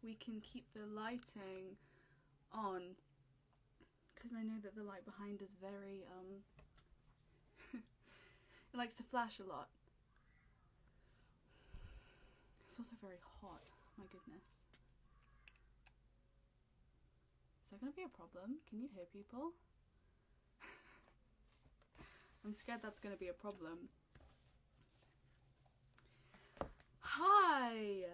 we can keep the lighting on, because I know that the light behind is very it likes to flash a lot. It's also very hot. My goodness. Is that gonna be a problem? Can you hear people? I'm scared that's gonna be a problem. Hi!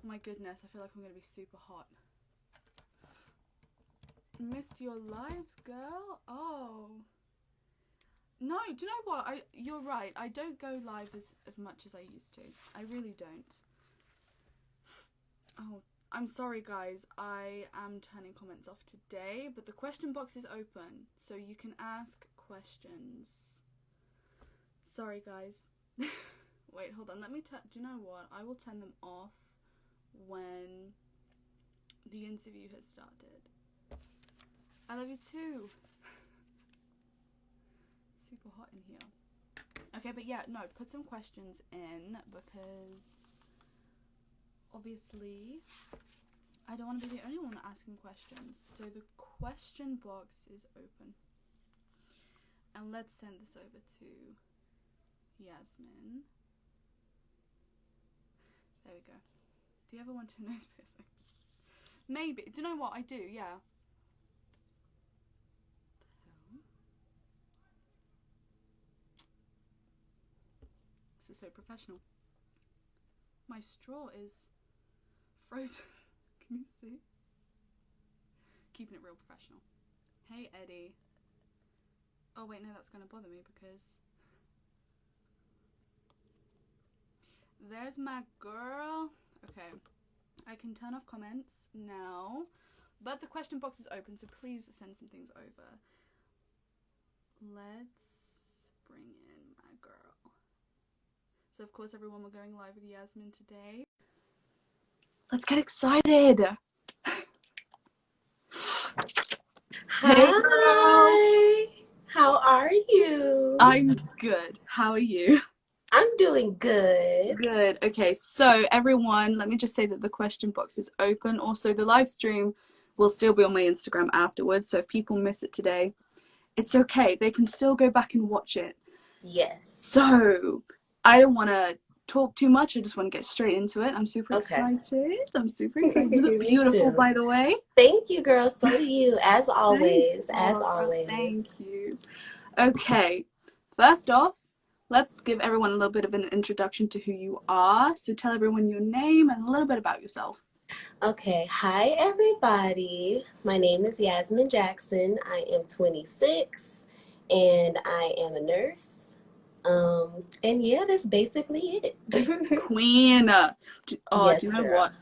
Oh my goodness, I feel like I'm gonna be super hot. Missed your lives, girl? Oh. No, do you know what? You're right. I don't go live as much as I used to. I really don't. Oh, I'm sorry guys. I am turning comments off today, but the question box is open, so you can ask questions. Sorry guys. Wait, hold on. Let me do you know what? I will turn them off when the interview has started. I love you too. Super hot in here. Okay, but yeah, no, put some questions in, because obviously I don't want to be the only one asking questions. So the question box is open. And let's send this over to Yasmin. There we go. Do you ever want to nose piercing? Maybe. Do you know what? I do, yeah. This is so professional. My straw is frozen. Can you see? Keeping it real professional. Hey, Eddie. Oh wait, no, that's gonna bother me because there's my girl. Okay, I can turn off comments now, but the question box is open, so please send some things over. Let's bring in my girl. So of course, everyone, we're going live with Yasmin today. Let's get excited. Hi. Hey, girl. How are you? I'm good. How are you? I'm doing good. Good. Okay, so everyone, let me just say that the question box is open. Also, the live stream will still be on my Instagram afterwards, so if people miss it today, it's okay. They can still go back and watch it. Yes. So, I don't want to talk too much. I just want to get straight into it. I'm super excited. I'm super excited. You look beautiful, by the way. Thank you, girl. So do you, as always. As always. Thank you. Okay, first off, let's give everyone a little bit of an introduction to who you are. So tell everyone your name and a little bit about yourself. Okay. Hi, everybody. My name is YASMINE Jackson. I am 26, and I am a nurse. And yeah, that's basically it. Queen. Yes, do you know girl. what?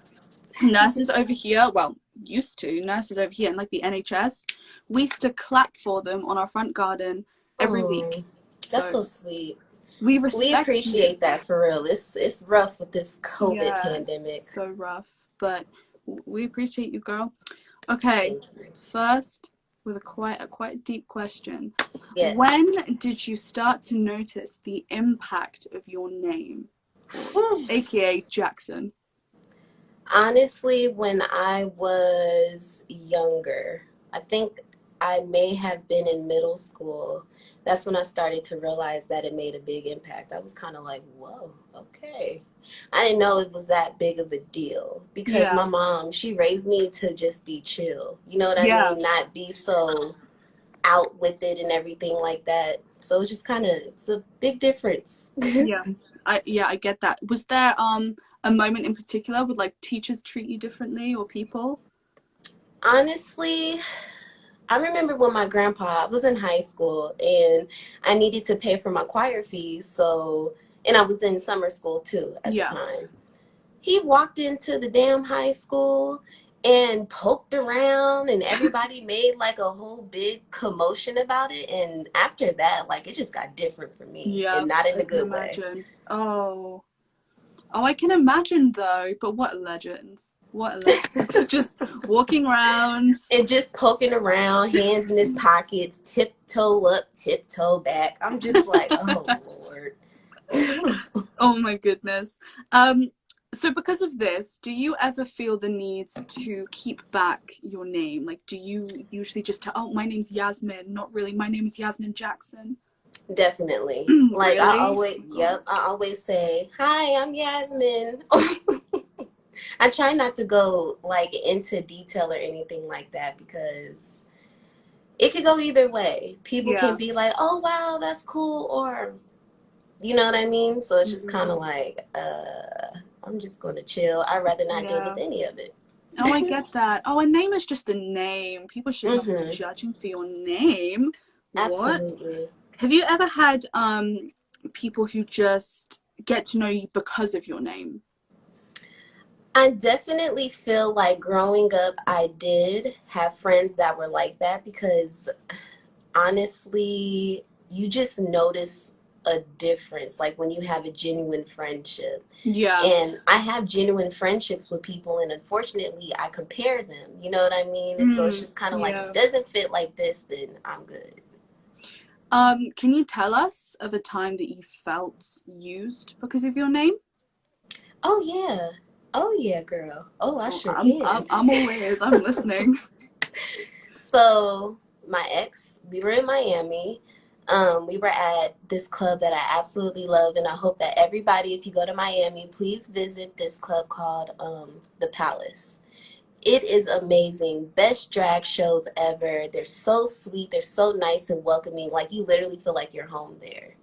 Nurses over here, well, nurses over here in like the NHS, we used to clap for them on our front garden every week. That's so sweet. We appreciate that, for real. It's rough with this COVID pandemic. So rough, but we appreciate you, girl. Okay, first with a quite deep question. Yes. When did you start to notice the impact of your name, aka Jackson? Honestly, when I was younger, I think I may have been in middle school. That's when I started to realize that it made a big impact. I was kind of like, whoa, okay. I didn't know it was that big of a deal, because my mom, she raised me to just be chill. You know what I mean? Not be so out with it and everything like that. So it's just it's a big difference. I get that. Was there a moment in particular would like teachers treat you differently or people? Honestly, I remember when my grandpa, I was in high school and I needed to pay for my choir fees. And I was in summer school too at the time. He walked into the damn high school and poked around, and everybody made like a whole big commotion about it. And after that, like, it just got different for me, and not in a good way. Oh, I can imagine though. But what a legend. What a legend. Just walking around. And just poking around, hands in his pockets, tiptoe up, tiptoe back. I'm just like, oh, Lord. Oh my goodness. So because of this, do you ever feel the need to keep back your name? Like, do you usually just tell, oh, my name's Yasmin, not really, my name is Yasmine Jackson? Definitely. Like I Really? always, Oh my God. yep, I always say, "Hi, I'm Yasmin." I try not to go like into detail or anything like that because it could go either way. People can Yeah. be like, "Oh wow, that's cool," or you know what I mean? So it's just kind Hmm. of like, I'm just going to chill. I'd rather not deal Yeah. with any of it. Oh, I get that. Oh, a name is just a name. People should not be Mm-hmm. judging for your name. What? Absolutely. Have you ever had people who just get to know you because of your name? I definitely feel like growing up, I did have friends that were like that because honestly, you just notice a difference like when you have a genuine friendship. Yeah. And I have genuine friendships with people, and unfortunately, I compare them. You know what I mean? And so it's Mm, just kind of like, if yeah. it doesn't fit like this, then I'm good. Can you tell us of a time that you felt used because of your name? Oh, yeah. Oh, yeah, girl. Oh, I Oh, sure can. I'm all ears. I'm listening. So, my ex, we were in Miami. We were at this club that I absolutely love, and I hope that everybody, if you go to Miami, please visit this club called The Palace. It is amazing. Best drag shows ever. They're so sweet. They're so nice and welcoming. Like you literally feel like you're home there.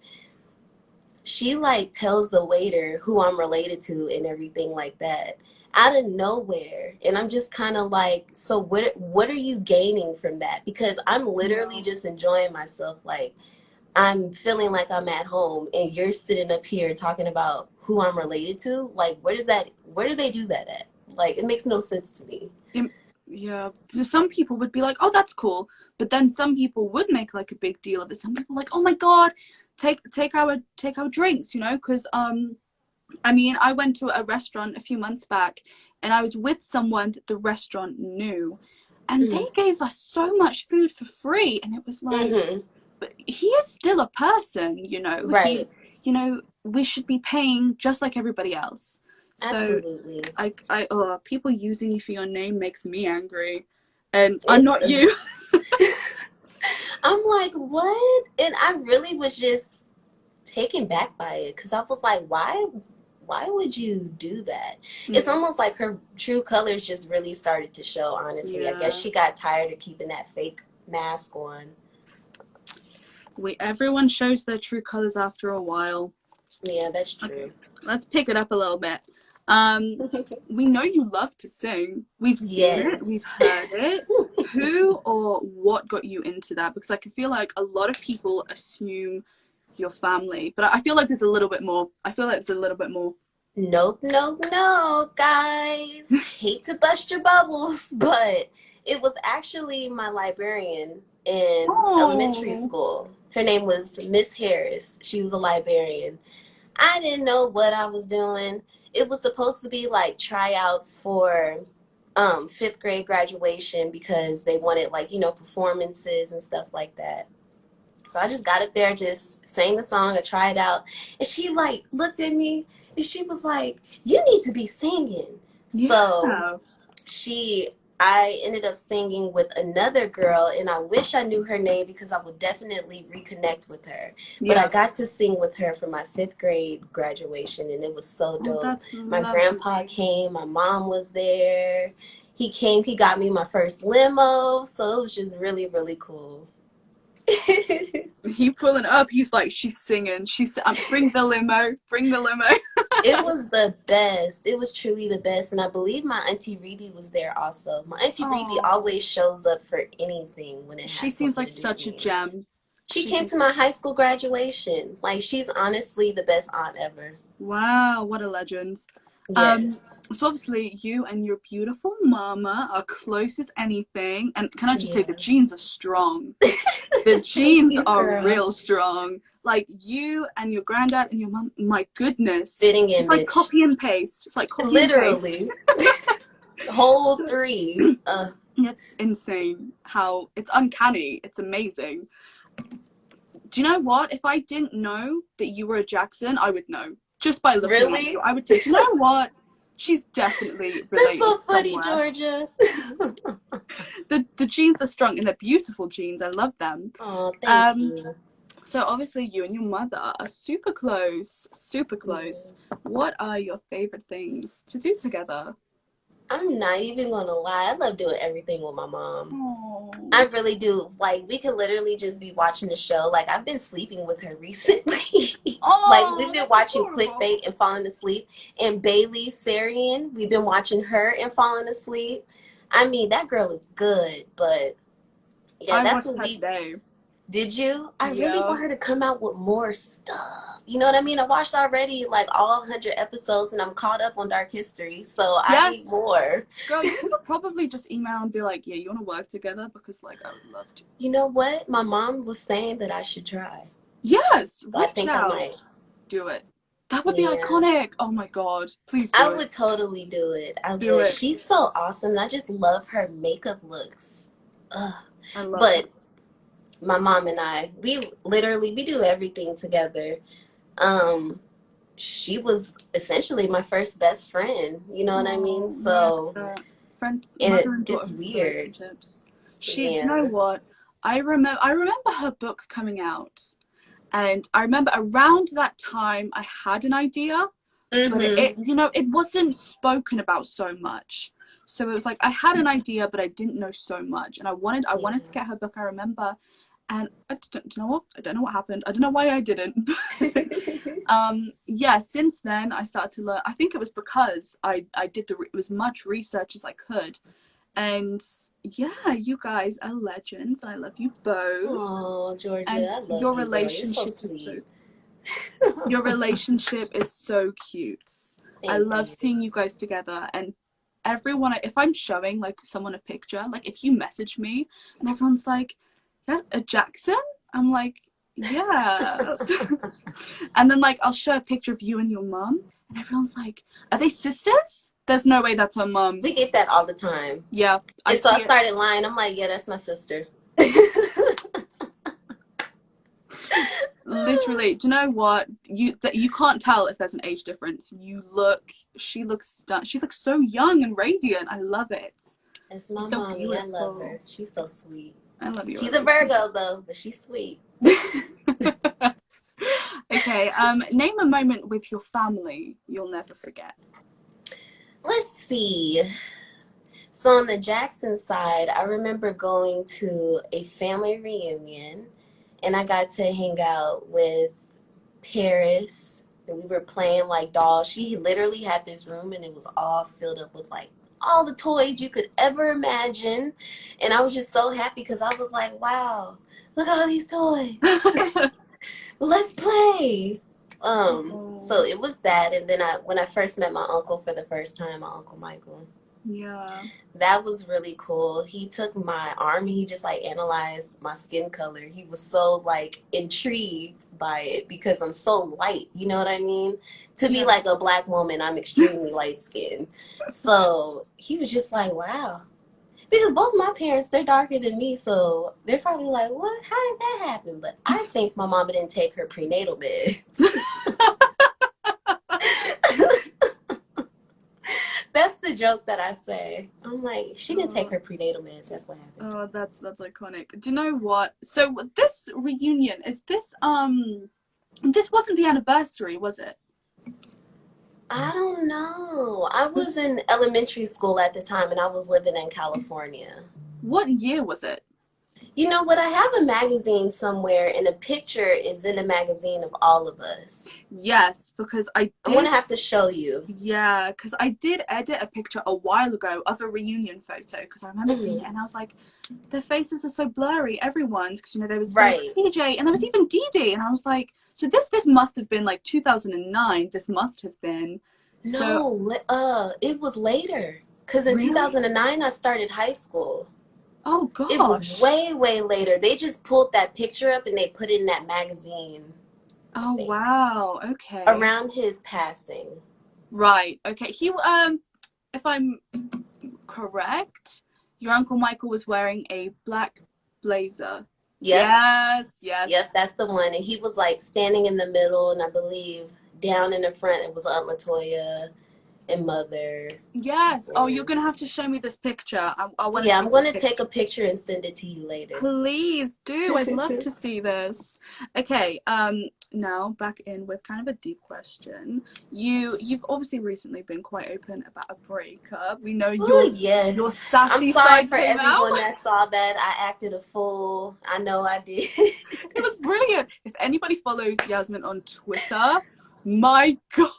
She like tells the waiter who I'm related to and everything like that out of nowhere. And I'm just kind of like, so what are you gaining from that? Because I'm literally Yeah. just enjoying myself. Like I'm feeling like I'm at home and you're sitting up here talking about who I'm related to. Like where do they do that at? Like it makes no sense to me. Im- yeah. So some people would be like, "Oh, that's cool," but then some people would make like a big deal of it. Some people are like, "Oh my God, take our drinks," you know, because I mean, I went to a restaurant a few months back, and I was with someone that the restaurant knew, and they Mm-hmm. gave us so much food for free, and it was like, Mm-hmm. but he is still a person, you know. Right. We should be paying just like everybody else. So Absolutely. people using you for your name makes me angry, and I'm It, not you. I'm like, what? And I really was just taken back by it because I was like, why would you do that? It's Mm, almost like her true colors just really started to show, honestly. I guess yeah, she got tired of keeping that fake mask on. everyone shows their true colors after a while. Yeah, that's Okay, true. let's pick it up a little bit. Um, we know you love to sing. We've seen it. Yes. We've heard it. Who or what got you into that? Because I can feel like a lot of people assume your family, but I feel like there's a little bit more. I feel like there's a little bit more. Nope, nope, no, guys. Hate to bust your bubbles, but it was actually my librarian in elementary Oh, school. Her name was Miss Harris. She was a librarian. I didn't know what I was doing. It was supposed to be like tryouts for fifth grade graduation because they wanted like, performances and stuff like that. So I just got up there, just sang the song, I tried out, and she like looked at me and she was like, "You need to be singing." So yeah, she I ended up singing with another girl, and I wish I knew her name because I would definitely reconnect with her. But I yeah. got to sing with her for my fifth grade graduation, and it was so Oh, dope. that's My grandpa lovely. came, my mom was there. He came, he got me my first limo, so it was just really, really cool. He pulling up. He's like, she's singing. Bring the limo. Bring the limo. It was the best. It was truly the best. And I believe my Auntie Rebe was there also. My Auntie Rebe Oh, always shows up for anything when it she has seems something like to do with such a me. gem. She She came seems to like, my high school graduation. Like, she's honestly the best aunt ever. wow, what a legend. Um, Yes. so obviously you and your beautiful mama are close as anything. And can I just say the Yeah. genes are strong. The Thank genes you, are girl. real strong. Like you and your granddad and your mom, my goodness. Fitting It's like image. copy and paste. It's like copy and paste. Literally. Whole three. It's insane how it's uncanny. It's amazing. Do you know what? If I didn't know that you were a Jackson, I would know. Just by looking at you, Really? I would say, do you know what? She's definitely That's related so funny, somewhere. Georgia. The genes are strong and they're beautiful genes. I love them. Oh, thank Um, you. so obviously you and your mother are super close, super close. What are your favorite things to do together? I'm not even gonna lie. I love doing everything with my mom. Oh, I really do. Like, we could literally just be watching the show. Like, I've been sleeping with her recently. Like, we've oh, been that's watching adorable. Clickbait and falling asleep. And Bailey Sarian, we've been watching her and falling asleep. I mean, that girl is good, but yeah, I that's watched what her we today. did. You? I really Yeah. want her to come out with more stuff. You know what I mean? I watched already like all 100 episodes and I'm caught up on Dark History, so I need Yes, more. girl, you could probably just email and be like, yeah, you want to work together? Because, like, I would love to. You know what? My mom was saying that I should try. Yes, So I reach think I out. might. Do it. That would be Yeah. iconic. Oh my god. Please do I it. would totally do it. I Do would. it. She's so awesome. And I just love her makeup looks. Ugh. I love her. But my mom and I, we do everything together. Um, she was essentially my first best friend. You know what I mean? Oh, yeah. So, Friend, and mother and it's daughter weird. relationships. Do you know Yeah. what? I remember her book coming out. And I remember around that time I had an idea, but Mm-hmm. it wasn't spoken about so much. So it was like I had an idea, but I didn't know so much, and I wanted to Yeah. get her book. I remember, and I don't, do you know what? I don't know what happened. I don't know why I didn't. Yeah. Since then, I started to learn. I think it was because I did as much research as I could, and yeah, you guys are legends. I love you both, Oh, Georgia, and I love you, girl. You're so so sweet. your relationship is so cute. I Thank love you. seeing you guys together, and everyone, if I'm showing like someone a picture, like if you message me and everyone's like, yeah, a Jackson, I'm like, yeah. And then like I'll show a picture of you and your mum and everyone's like, are they sisters? There's no way that's her mum. We get that all the time. Yeah, I And so I see it. started lying. I'm like, yeah, that's my sister. Literally, do you know what? You can't tell if there's an age difference. She looks so young and radiant. I love it. It's You're my so mommy. I love beautiful. her. She's so sweet. I love your She's a relationship. Virgo though, but she's sweet. Okay, name a moment with your family you'll never forget. Let's see. So on the Jackson side, I remember going to a family reunion and I got to hang out with Paris and we were playing like dolls. She literally had this room and it was all filled up with like all the toys you could ever imagine. And I was just so happy because I was like, wow, look at all these toys. Let's play. So Oh, it was that, and then when I first met my uncle for the first time, my uncle Michael, yeah. that was really cool. He took my arm and he just like analyzed my skin color. He was so like intrigued by it because I'm so light, you know what I mean? To be Yeah. like a black woman, I'm extremely light skinned. So he was just like, wow. Because both my parents, they're darker than me, so they're probably like, what? How did that happen? But I think my mama didn't take her prenatal meds. That's the joke that I say. I'm like, she didn't take Oh, her prenatal meds. That's what happened. oh, that's iconic. Do you know what? So this reunion this wasn't the anniversary, was it? I don't know. I was Was in elementary school at the time and I was living in California. what year was it? You know what? I have a magazine somewhere and a picture is in a magazine of all of us. Yes, because I'm going to have to show you. yeah, because I did edit a picture a while ago of a reunion photo because I remember seeing it and I was like, their faces are so blurry, everyone's, because there was Right. TJ and there was even Dee Dee, and I was like, so this must have been like 2009. This must have been. So No, it was later. Because in really? 2009, I started high school. Oh It was gosh. way, way later. They just pulled that picture up and they put it in that magazine, I Oh think, wow. Okay. around his passing. Right. Okay. If I'm correct, your Uncle Michael was wearing a black blazer. Yep, Yes. Yes. yep, that's the one. And he was like standing in the middle, and I believe down in the front it was Aunt Latoya. and mother. Yes. Oh, you're And gonna have to show me this picture. I want to yeah, see I'm this going to take picture. a picture and send it to you later. Please do. I'd love to see this. Okay, now back in with kind of a deep question. You've obviously recently been quite open about a breakup. We know Oh, your yes. I'm sassy sorry side for came out. everyone that saw that. I acted a fool. I know I did. It was brilliant. If anybody follows Yasmin on Twitter, my God,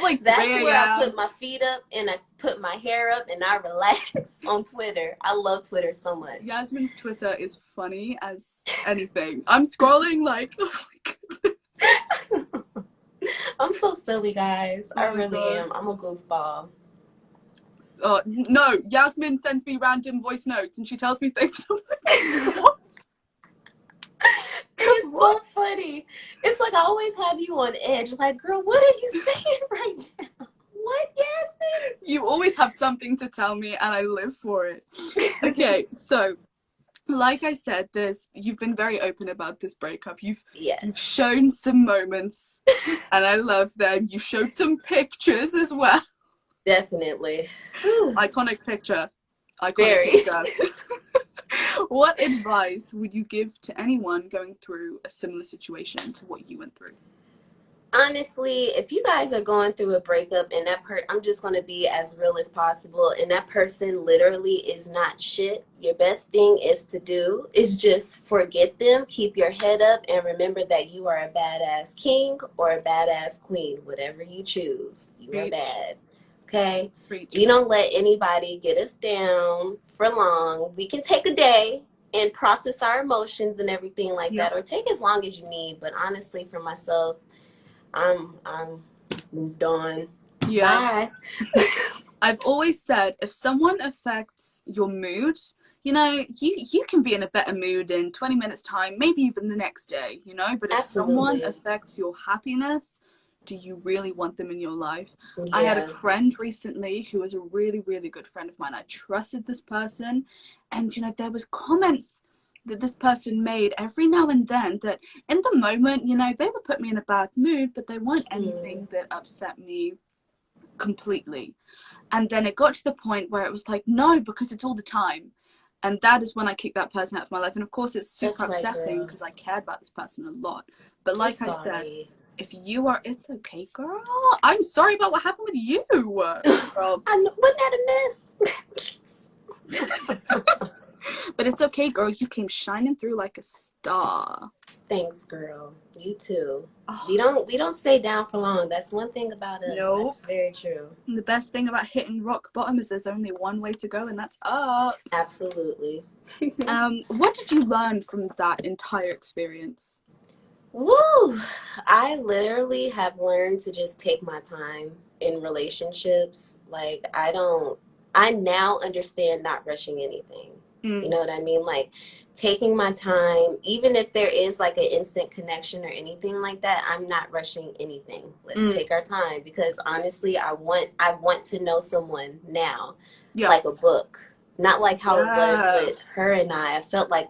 like That's 3 where I a.m. put my feet up and I put my hair up and I relax on Twitter. I love Twitter so much. Yasmin's Twitter is funny as anything. I'm scrolling like, oh my God. I'm so silly, guys. I Oh my really God. am. I'm a goofball. No, Yasmin sends me random voice notes and she tells me things. And I'm like, what? And it's What? so funny. It's like I always have you on edge. Like, girl, what are you saying right now? What, Yasmin? You always have something to tell me and I live for it. Okay, so like I said, you've been very open about this breakup. You've Yes, shown some moments and I love them. You showed some pictures as well. definitely. Whew. Iconic picture. Iconic Very. picture. What advice would you give to anyone going through a similar situation to what you went through? Honestly, if you guys are going through a breakup and I'm just going to be as real as possible, and that person literally is not shit, your best thing is to do is just forget them, keep your head up, and remember that you are a badass king or a badass queen, whatever you choose. You are Preach. bad. Okay? Preach. We don't let anybody get us down for long. We can take a day and process our emotions and everything like Yep. that, or take as long as you need. But honestly, for myself, I'm moved on. Yeah. Bye. I've always said if someone affects your mood, you can be in a better mood in 20 minutes time, maybe even the next day, but if someone Absolutely. affects your happiness, do you really want them in your life? I had a Yeah. friend recently who was a really, really good friend of mine. I trusted this person, and there was comments that this person made every now and then that in the moment, they would put me in a bad mood, but they weren't anything that upset me completely. And then it got to the point where it was like, no, because it's all the time. And that is when I kicked that person out of my life. And of course, it's super That's right, upsetting girl. because because I cared about this person a lot. But I'm like I said, sorry. if you are, it's okay, girl. I'm sorry about what happened with you, girl. I know, wasn't that a mess? But it's okay, girl. You came shining through like a star. Thanks, girl. You too. Oh, We don't stay down for long. That's one thing about us. no. That's very true. And the best thing about hitting rock bottom is there's only one way to go, and that's up. Absolutely. What did you learn from that entire experience? Woo! I literally have learned to just take my time in relationships. Like, I now understand not rushing anything. You know what I mean? Like, taking my time, even if there is like an instant connection or anything like that, I'm not rushing anything. Let's take our time because honestly, I want to know someone now, Yeah. like a book. Not like how it was Yeah. with her and I. I felt like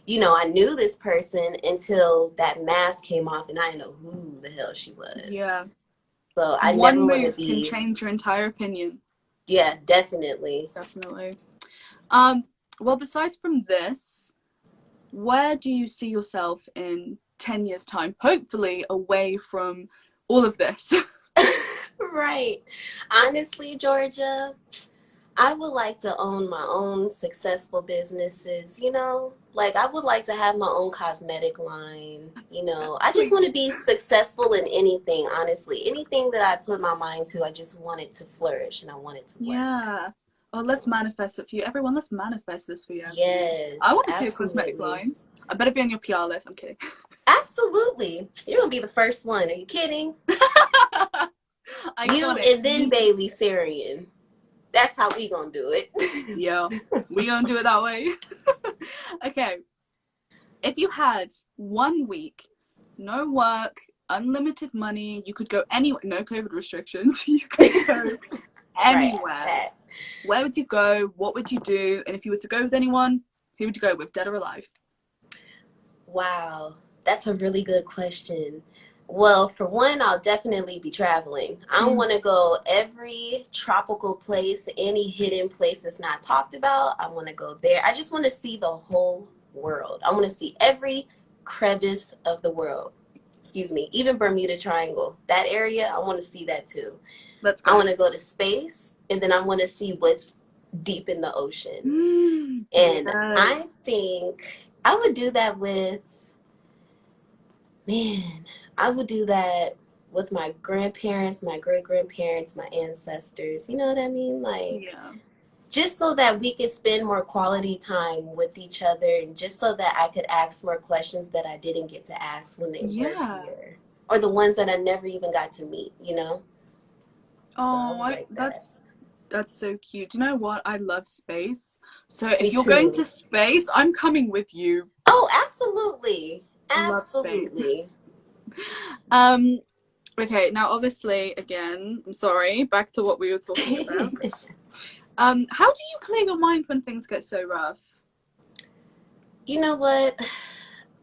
I knew this person until that mask came off and I didn't know who the hell she was. Yeah. So I One never want to move can be, change your entire opinion. yeah, definitely. Definitely. Well, besides from this, where do you see yourself in 10 years' time? Hopefully away from all of this. Right. Honestly, Georgia, I would like to own my own successful businesses, Like I would like to have my own cosmetic line. I just want to be successful in anything, honestly. Anything that I put my mind to, I just want it to flourish and I want it to work. Yeah. Oh, let's manifest it for you. Everyone, let's manifest this for you. Yes, I want to see a cosmetic absolutely. line. I better be on your PR list. I'm kidding. Absolutely. You're going to be the first one. Are you kidding? You Iconic. and then Bailey Sarian. That's how we gonna do it. Yeah, we gonna do it that way. Okay. If you had 1 week, no work, unlimited money, you could go anywhere, no COVID restrictions, you could go anywhere. Right. Where would you go? What would you do? And if you were to go with anyone, who would you go with, dead or alive? Wow, that's a really good question. Well, for one, I'll definitely be traveling. I Mm. want to go every tropical place, any hidden place that's not talked about. I want to go there. I just want to see the whole world. I want to see every crevice of the world. Excuse me, even Bermuda Triangle. That area, I want to see that too. Let's I go. want to go to space, and then I want to see what's deep in the ocean. And Yes. I think I would do that with, man, I would do that with my grandparents, my great grandparents, my ancestors. You know what I mean? Like, Yeah. just so that we could spend more quality time with each other, and just so that I could ask more questions that I didn't get to ask when they were Yeah. here, or the ones that I never even got to meet, you know? So I Oh, would like that. that's so cute. Do you know what? I love space. So Me if you're going to too. space, I'm coming with you. Oh, absolutely. Love space. Absolutely. Um, okay, now obviously, again, I'm sorry, back to what we were talking about. How do you clear your mind when things get so rough? You know what?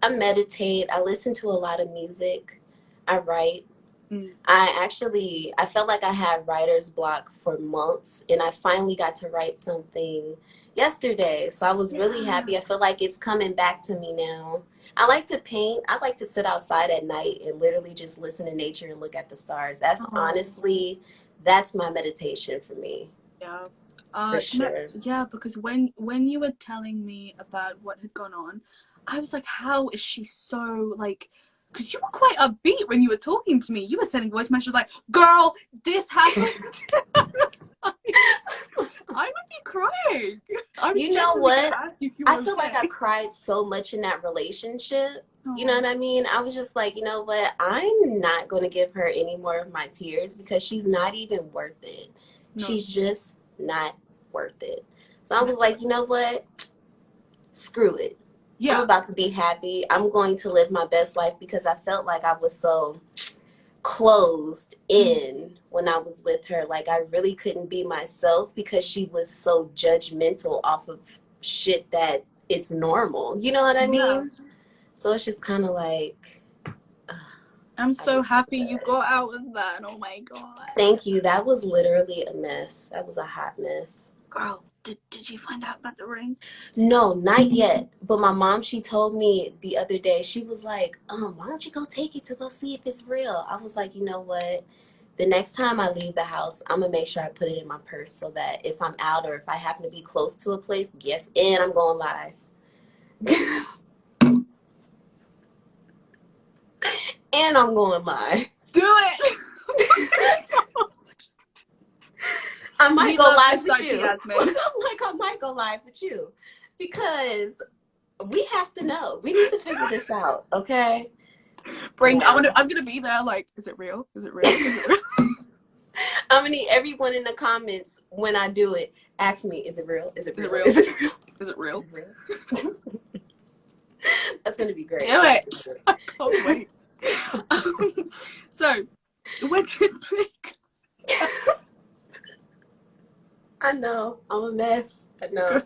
I meditate. I listen to a lot of music. I write. Mm. I felt like I had writer's block for months, and I finally got to write something yesterday. So I was really Yeah. happy. I feel like it's coming back to me now. I like to paint. I like to sit outside at night and literally just listen to nature and look at the stars. That's Oh, honestly, that's my meditation for me, yeah. for Do you know, sure. yeah, because when you were telling me about what had gone on, I was like, how is she so like? Because you were quite upbeat when you were talking to me. You were sending voice messages like, "Girl, this happened." I was like, I would be crying. I was You know genuinely gonna what? ask you if you I were feel like I okay. cried so much in that relationship. You know Oh, what I mean? I was just like, you know what? I'm not going to give her any more of my tears because she's not even worth it. no, She's just not worth it. So it's I was never. like, you know what? Screw it. I'm Yeah. about to be happy. I'm going to live my best life because I felt like I was so closed Mm. in when I was with her. Like I really couldn't be myself because she was so judgmental off of shit that it's normal. You know what I Yeah. mean? So it's just kind of like, ugh, I'm I so was so happy you glad. got out of that. Oh my god. Thank you. That was literally a mess. That was a hot mess. Girl, did you find out about the ring? No, not yet. But my mom, she told me the other day, she was like, why don't you go take it to go see if it's real? I was like, you know what? The next time I leave the house, I'm gonna make sure I put it in my purse so that if I'm out or if I happen to be close to a place, yes, and I'm going live. And I'm going live. Do it! I might We go love live this with side to you. Yasmin. I might go live with you because we have to know. We need to figure this out, okay? Now, I'm gonna be there like, is it real? Is it real? Is it real? I'm gonna need everyone in the comments when I do it. Ask me, is it real? Is it Is it real? real? Is it real? Is it real? Is it real? That's gonna be great. Do it! I can't wait. So, when did make I know. I'm a mess. I know.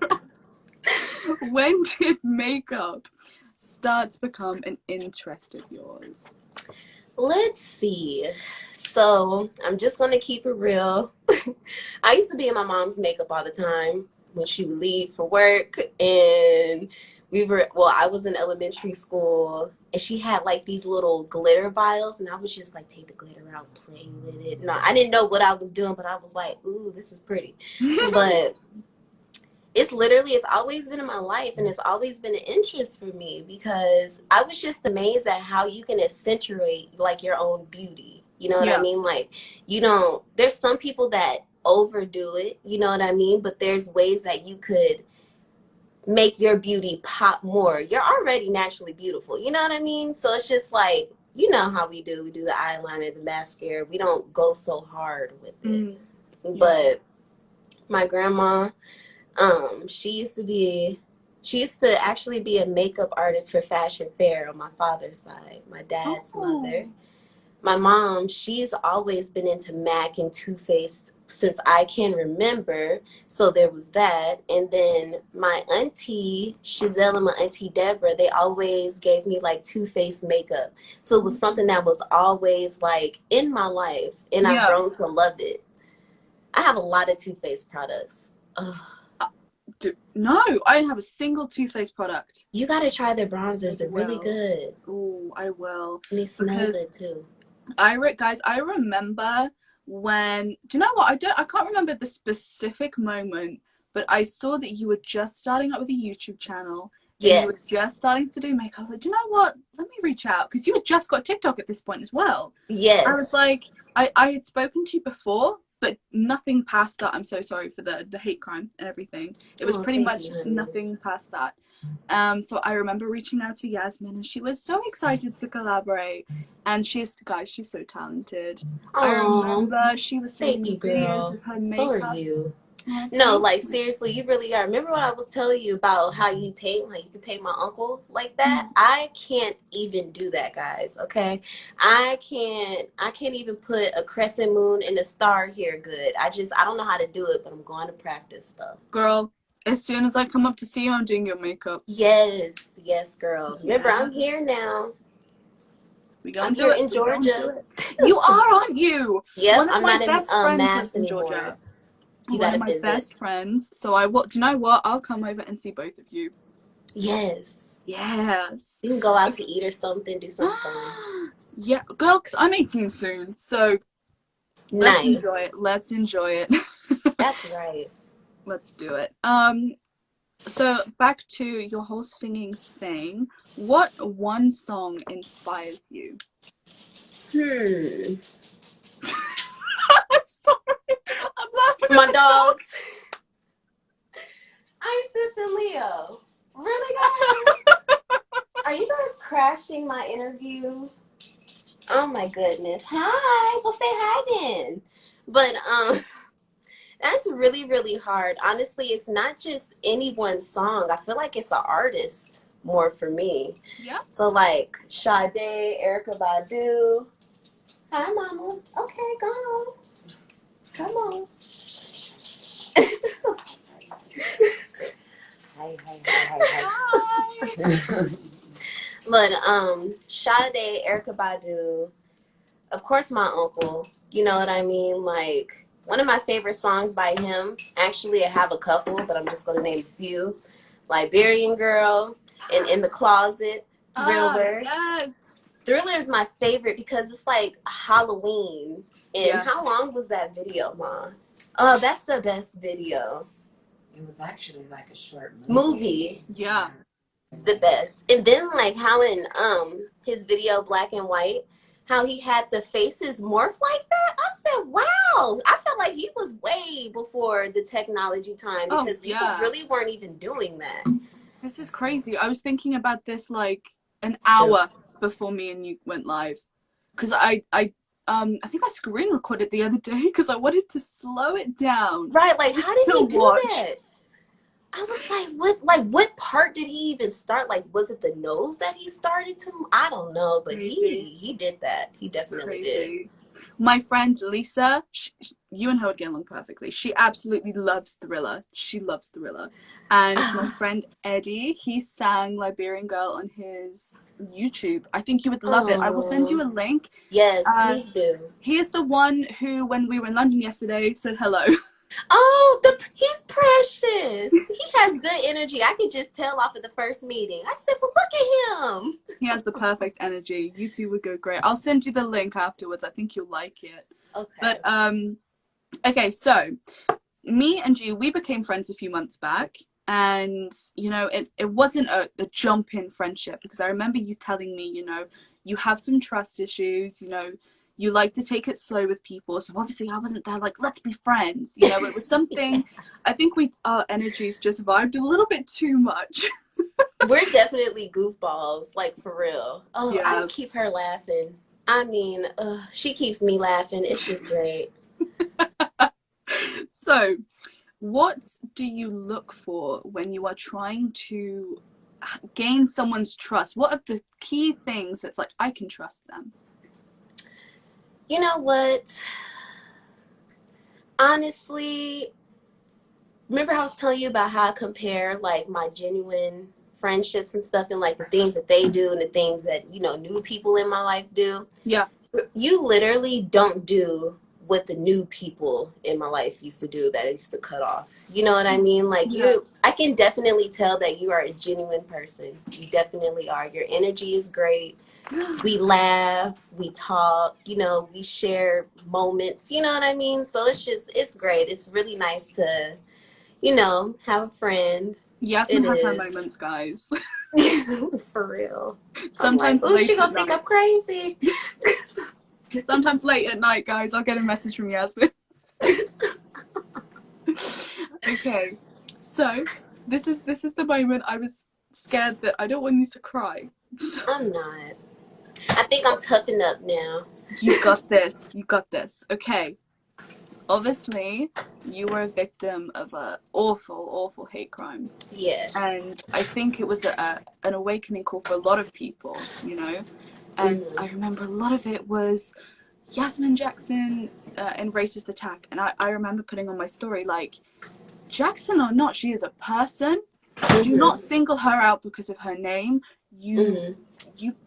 when did makeup start to become an interest of yours? Let's see. So I'm just gonna keep it real. I used to be in my mom's makeup all the time when she would leave for work, and I was in elementary school, and she had like these little glitter vials, and I would just like take the glitter out and play with it. No, I didn't know what I was doing, but I was like, ooh, this is pretty. But it's always been in my life, and it's always been an interest for me because I was just amazed at how you can accentuate like your own beauty. You know what I Yeah. mean? Like, you don't, there's some people that overdo it, you know what I mean? But there's ways that you could make your beauty pop more. You're already naturally beautiful, you know what I mean? So it's just like, you know how we do. We do the eyeliner, the mascara. We don't go so hard with it. Mm, yeah. But my grandma, she used to actually be a makeup artist for Fashion Fair on my father's side, my dad's mother. Oh. My mom, she's always been into MAC and Too Faced since I can remember. So there was that. And then my auntie Chazelle and my auntie Deborah, they always gave me like Too Faced makeup. So it was something that was always like in my life, and I've Yeah. grown to love it. I have a lot of Too Faced products. Ugh. No, I don't have a single Too Faced product. You gotta try their bronzers. They're really Well, good. oh, I will. And they smell good too. Guys, I remember when, do you know what? I can't remember the specific moment, but I saw that you were just starting up with a YouTube channel. And you were Yes. just starting to do makeup. I was like, do you know what? Let me reach out. Because you had just got TikTok at this point as well. Yes. I was like, I had spoken to you before, but nothing past that. I'm so sorry for the hate crime and everything. It was pretty much nothing past that. So I remember reaching out to Yasmin, and she was so excited to collaborate. And she's so talented. Aww. I remember she was sending me videos of her makeup. So are you. No, like seriously, you really are. Remember what I was telling you about how you paint, like you can paint my uncle like that? I can't even do that, guys, okay? I can't even put a crescent moon and a star here good. I don't know how to do it, but I'm going to practice though. Girl, as soon as I come up to see you, I'm doing your makeup. Yes, girl. Yeah. Remember, I'm here now. I'm here in Georgia. You are, aren't you? Yep, One of I'm my not best in friends Mass lives in anymore. Georgia. You One gotta of my visit. best friends. So do you know what? I'll come over and see both of you. Yes. Yes. We can go out to eat or something, do something fun. Yeah, girl, because I'm 18 soon, so let's enjoy it. Let's enjoy it. That's right. Let's do it. So back to your whole singing thing. What one song inspires you? I'm sorry. I'm laughing. My dogs. Isis and Leo. Really, guys? Are you guys crashing my interview? Oh my goodness. Hi. Well, say hi then. But that's really, really hard. Honestly, it's not just any one song. I feel like it's an artist more for me. Yeah. So like Sade, Erykah Badu. Hi, mama. Okay, go on. Come on. Hi. But Sade, Erykah Badu, of course my uncle. You know what I mean? Like one of my favorite songs by him. Actually, I have a couple, but I'm just gonna name a few. Liberian Girl and In the Closet, Thriller. Yes. Thriller is my favorite because it's like Halloween. And how long was that video, Ma? Oh, that's the best video. It was actually like a short movie. Yeah. The best. And then like how in his video Black and White, how he had the faces morph like that. I said, wow. I felt like he was way before the technology time because people really weren't even doing that. This is crazy. I was thinking about this like an hour before me and you went live, because I think I screen recorded the other day because I wanted to slow it down. Right, like how did he do that? I was like, what part did he even start? Like, was it the nose that he started to? I don't know, but he did that. He definitely did. My friend Lisa, you and her would get along perfectly. She absolutely loves Thriller. She loves Thriller. And my friend Eddie, he sang Liberian Girl on his YouTube. I think you would love it. I will send you a link. Yes, please do. He is the one who, when we were in London yesterday, said hello. Oh, he's precious. He has good energy. I could just tell off of the first meeting. I said, well, look at him. He has the perfect energy. You two would go great. I'll send you the link afterwards. I think you'll like it. Okay. But, okay, so me and you, we became friends a few months back. And, you know, it wasn't a jump in friendship, because I remember you telling me, you know, you have some trust issues, you know, you like to take it slow with people. So obviously I wasn't there like, let's be friends. You know, it was something, I think our energies just vibed a little bit too much. We're definitely goofballs, like for real. Oh, yeah. I keep her laughing. I mean, she keeps me laughing. It's just great. So what do you look for when you are trying to gain someone's trust? What are the key things that's like, I can trust them? You know what? Honestly, remember I was telling you about how I compare like my genuine friendships and stuff and like the things that they do and the things that, you know, new people in my life do? Yeah. You literally don't do what the new people in my life used to do that I used to cut off. You know what I mean? Like Yeah. I can definitely tell that you are a genuine person. You definitely are. Your energy is great. We laugh, we talk, you know, we share moments, you know what I mean? So it's great. It's really nice to, you know, have a friend. Yasmin It has her is. moments, guys. For real. Sometimes I'm like, oh, she late at gonna think night. I'm crazy. Sometimes late at night, guys, I'll get a message from Yasmin. Okay, so this is the moment I was scared that I don't want you to cry. So, I'm not. I think I'm toughened up now. you got this. You got this. Okay. Obviously, you were a victim of a awful, awful hate crime. Yes. And I think it was an awakening call for a lot of people, you know? And I remember a lot of it was YASMINE Jackson and racist attack. And I remember putting on my story, like, Jackson or not, she is a person. Do not single her out because of her name. You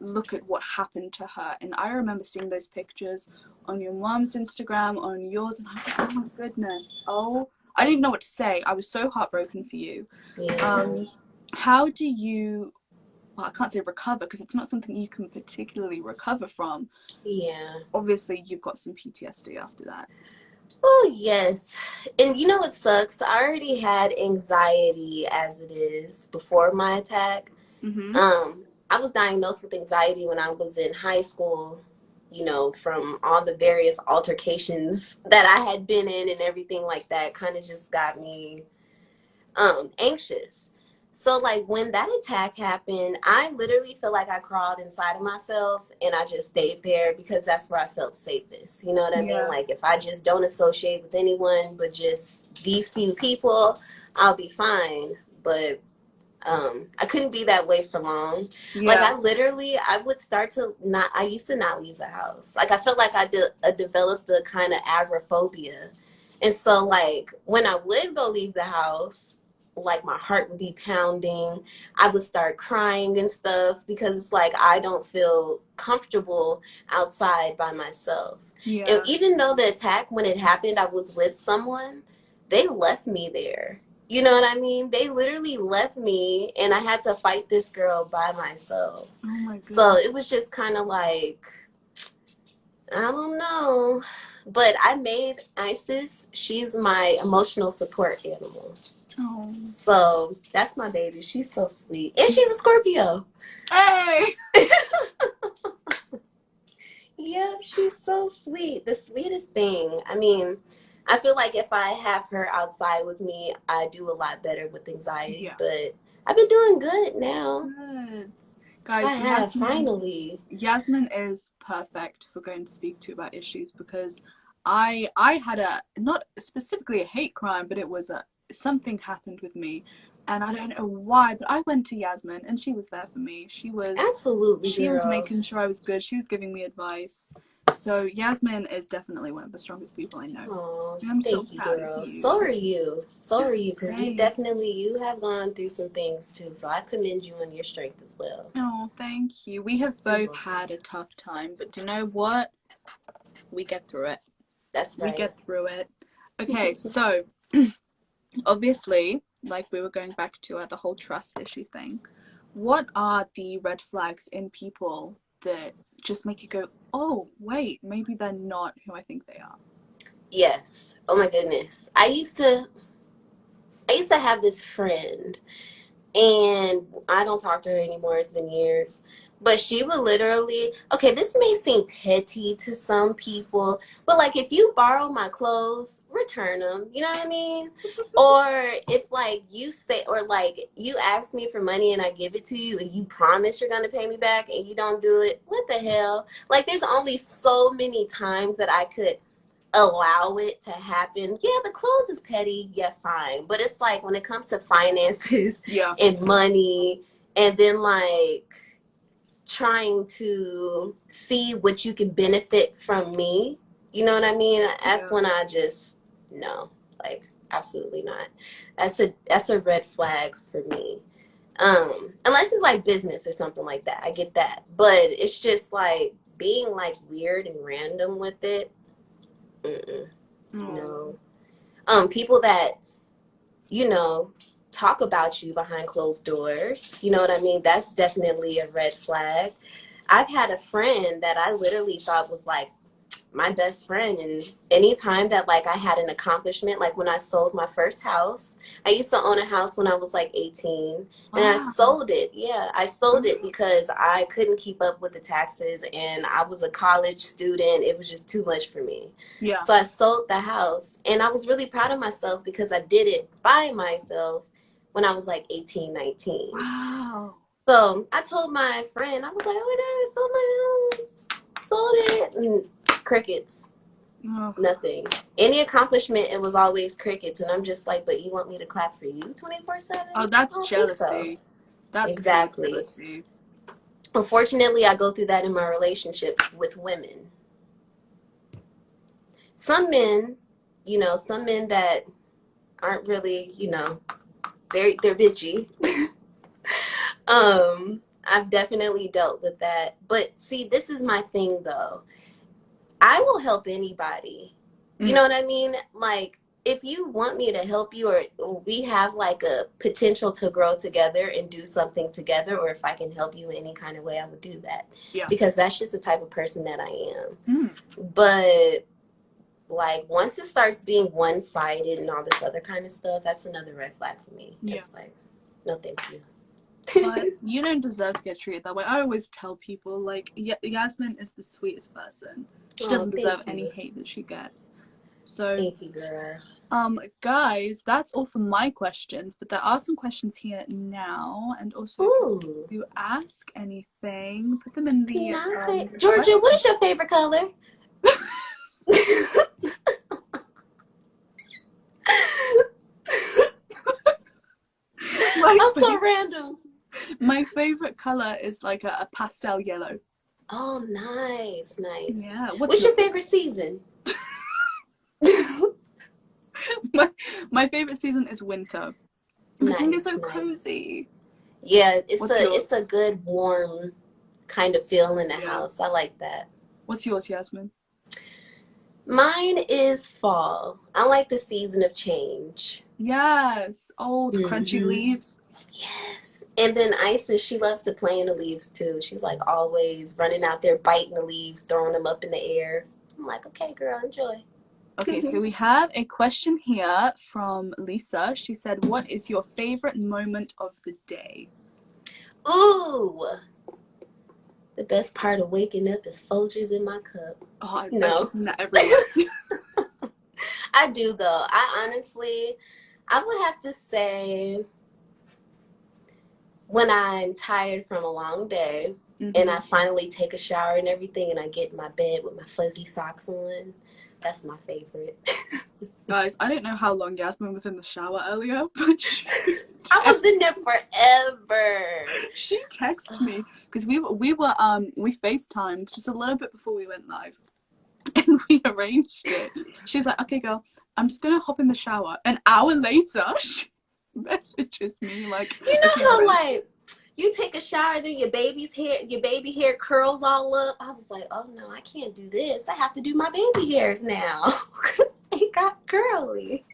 look at what happened to her. And I remember seeing those pictures on your mom's Instagram, on yours, and I was like, oh my goodness. Oh, I didn't even know what to say. I was so heartbroken for you. Yeah. How do you, well, I can't say recover because it's not something you can particularly recover from. Yeah. Obviously, you've got some PTSD after that. Oh, yes. And you know what sucks? I already had anxiety as it is before my attack. I was diagnosed with anxiety when I was in high school, you know, from all the various altercations that I had been in and everything like that kind of just got me anxious. So like when that attack happened, I literally feel like I crawled inside of myself and I just stayed there because that's where I felt safest. You know what I mean? Like if I just don't associate with anyone but just these few people, I'll be fine. But I couldn't be that way for long. Like I would start to not, I used to not leave the house. Like I felt like I developed a kind of agoraphobia. And so like when I would go leave the house, like my heart would be pounding. I would start crying and stuff because it's like I don't feel comfortable outside by myself. And even though the attack, when it happened, I was with someone, they left me there. You know what I mean? They literally left me and I had to fight this girl by myself. Oh my goodness. So it was just kind of like, I don't know. But I made Isis, she's my emotional support animal. Oh. So that's my baby. She's so sweet. And she's a Scorpio. Hey! Yep, she's so sweet. The sweetest thing. I mean, I feel like if I have her outside with me, I do a lot better with anxiety. But I've been doing good now. Good. Guys, I have, finally. Yasmin is perfect for going to speak to about issues because I had not specifically a hate crime, but it was something happened with me. And I don't know why, but I went to Yasmin and she was there for me. She was absolutely. She was making sure I was good. She was giving me advice. So Yasmin is definitely one of the strongest people I know. Oh, I'm thank so you, proud girl. of you. So are you. So are you, because you have gone through some things too. So I commend you on your strength as well. Oh, thank you. We have both had a tough time, but do you know what? We get through it. That's right. We get through it. Okay, so obviously, like we were going back to the whole trust issue thing. What are the red flags in people that just make you go, oh, wait, maybe they're not who I think they are? Yes. Oh my goodness. I used to have this friend, and I don't talk to her anymore. It's been years. But she would literally, okay, this may seem petty to some people, but like if you borrow my clothes, return them. You know what I mean? Or if like you say, or like you ask me for money and I give it to you and you promise you're going to pay me back and you don't do it, what the hell? Like there's only so many times that I could allow it to happen. Yeah, the clothes is petty, yeah, fine. But it's like when it comes to finances and money, and then like trying to see what you can benefit from me, you know what I mean? That's when I just No, like absolutely not. That's a red flag for me. Unless it's like business or something like that, I get that. But it's just like being like weird and random with it. Mm-mm, Oh. no. People that, you know, talk about you behind closed doors. You know what I mean? That's definitely a red flag. I've had a friend that I literally thought was like my best friend, and anytime that like I had an accomplishment, like when I sold my first house. I used to own a house when I was like 18, and I Wow. sold it. Yeah, I sold it because I couldn't keep up with the taxes, and I was a college student. It was just too much for me. Yeah. So I sold the house, and I was really proud of myself because I did it by myself when I was like 18, 19. Wow. So I told my friend, I was like, oh my God, I sold my house, sold it, and crickets, Oh, nothing. Any accomplishment, it was always crickets, and I'm just like, but you want me to clap for you 24/7? oh, I that's don't think so. jealousy. That's pure Exactly. jealousy. Unfortunately, I go through that in my relationships with women. Some men, some men that aren't really, they're bitchy. I've definitely dealt with that. But see, this is my thing though. I will help anybody. You know what I mean? Like, if you want me to help you, or we have like a potential to grow together and do something together, or if I can help you in any kind of way, I would do that. Yeah. Because that's just the type of person that I am. Mm. But like once it starts being one-sided and all this other kind of stuff, that's another red flag for me. Yeah. It's like, no thank you. But you don't deserve to get treated that way. I always tell people, like, Yasmin is the sweetest person. She doesn't deserve Thank any you. hate that she gets. So, Thank you, girl. guys, that's all for my questions. But there are some questions here now, and also if Ooh. you ask anything, put them in the Georgia, what is your favorite color? I'm so random. My favorite color is like a pastel yellow. Oh, nice. Yeah. What's your favorite season? my favorite season is winter. Because you get so cozy. Yeah, it's a good warm kind of feel in the house. I like that. What's yours, Yasmin? Mine is fall. I like the season of change. Yes. Oh, the crunchy leaves. Yes. And then Isis, she loves to play in the leaves too. She's like always running out there, biting the leaves, throwing them up in the air. I'm like, okay, girl, enjoy. Okay, so we have a question here from Lisa. She said, what is your favorite moment of the day? Ooh. The best part of waking up is Folgers in my cup. Oh, I bet you've seen that everywhere. I do, though. I would have to say when I'm tired from a long day and I finally take a shower and everything and I get in my bed with my fuzzy socks on, that's my favorite. Guys, I don't know how long Yasmin was in the shower earlier, but I was in there forever. She texted me because we FaceTimed just a little bit before we went live, and we arranged it. She was like, "Okay, girl, I'm just gonna hop in the shower." An hour later, she messages me like, "You know how like you take a shower, then your baby hair curls all up." I was like, "Oh no, I can't do this. I have to do my baby hairs now." It got curly.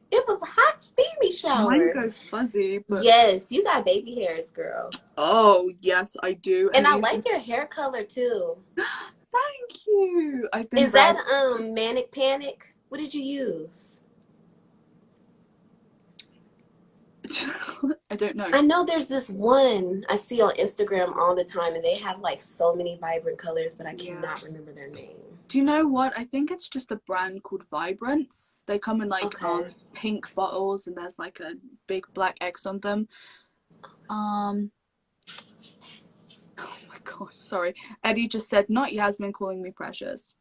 It was a hot, steamy shower. Mine go fuzzy, but yes, you got baby hairs, girl. Oh yes, I do. And I like your hair color too. Thank you. Is that Manic Panic? What did you use? I don't know. I know there's this one I see on Instagram all the time, and they have like so many vibrant colors, but I cannot remember their name. Do you know what? I think it's just a brand called Vibrance. They come in like pink bottles, and there's like a big black X on them. Oh my gosh, sorry. Eddie just said, not Yasmin calling me precious.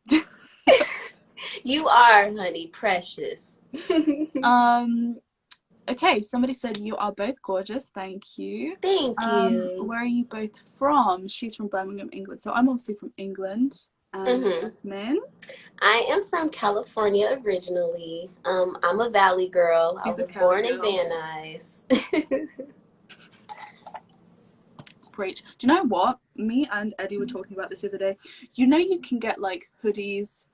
You are, honey, precious. Okay, somebody said you are both gorgeous. Thank you. Thank you. Where are you both from? She's from Birmingham, England. So I'm obviously from England. And Mm-hmm. Yasmin? I am from California originally. I'm a Valley girl. I She's a was Cali born in girl. Van Nuys. Great. Do you know what? Me and Eddie were talking about this the other day. You know, you can get like hoodies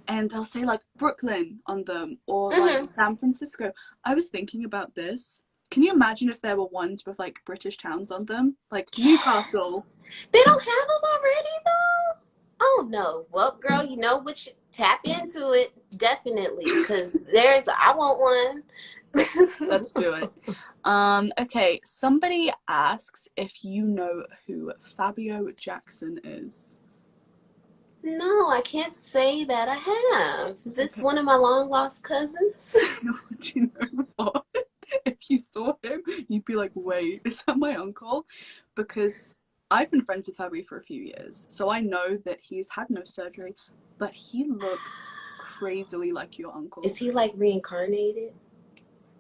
and they'll say like Brooklyn on them or like Mm-hmm. San Francisco. I was thinking about this. Can you imagine if there were ones with like British towns on them? Like Yes. Newcastle. They don't have them already though? Oh no. Well, girl, you know what? Tap into it definitely because I want one. Let's do it. Okay, somebody asks if you know who Fabio Jackson is. No, I can't say that I have. Is this Okay. one of my long lost cousins? Do you know what? If you saw him, you'd be like, wait, is that my uncle? Because I've been friends with Fabio for a few years, so I know that he's had no surgery, but he looks crazily like your uncle. Is he like reincarnated?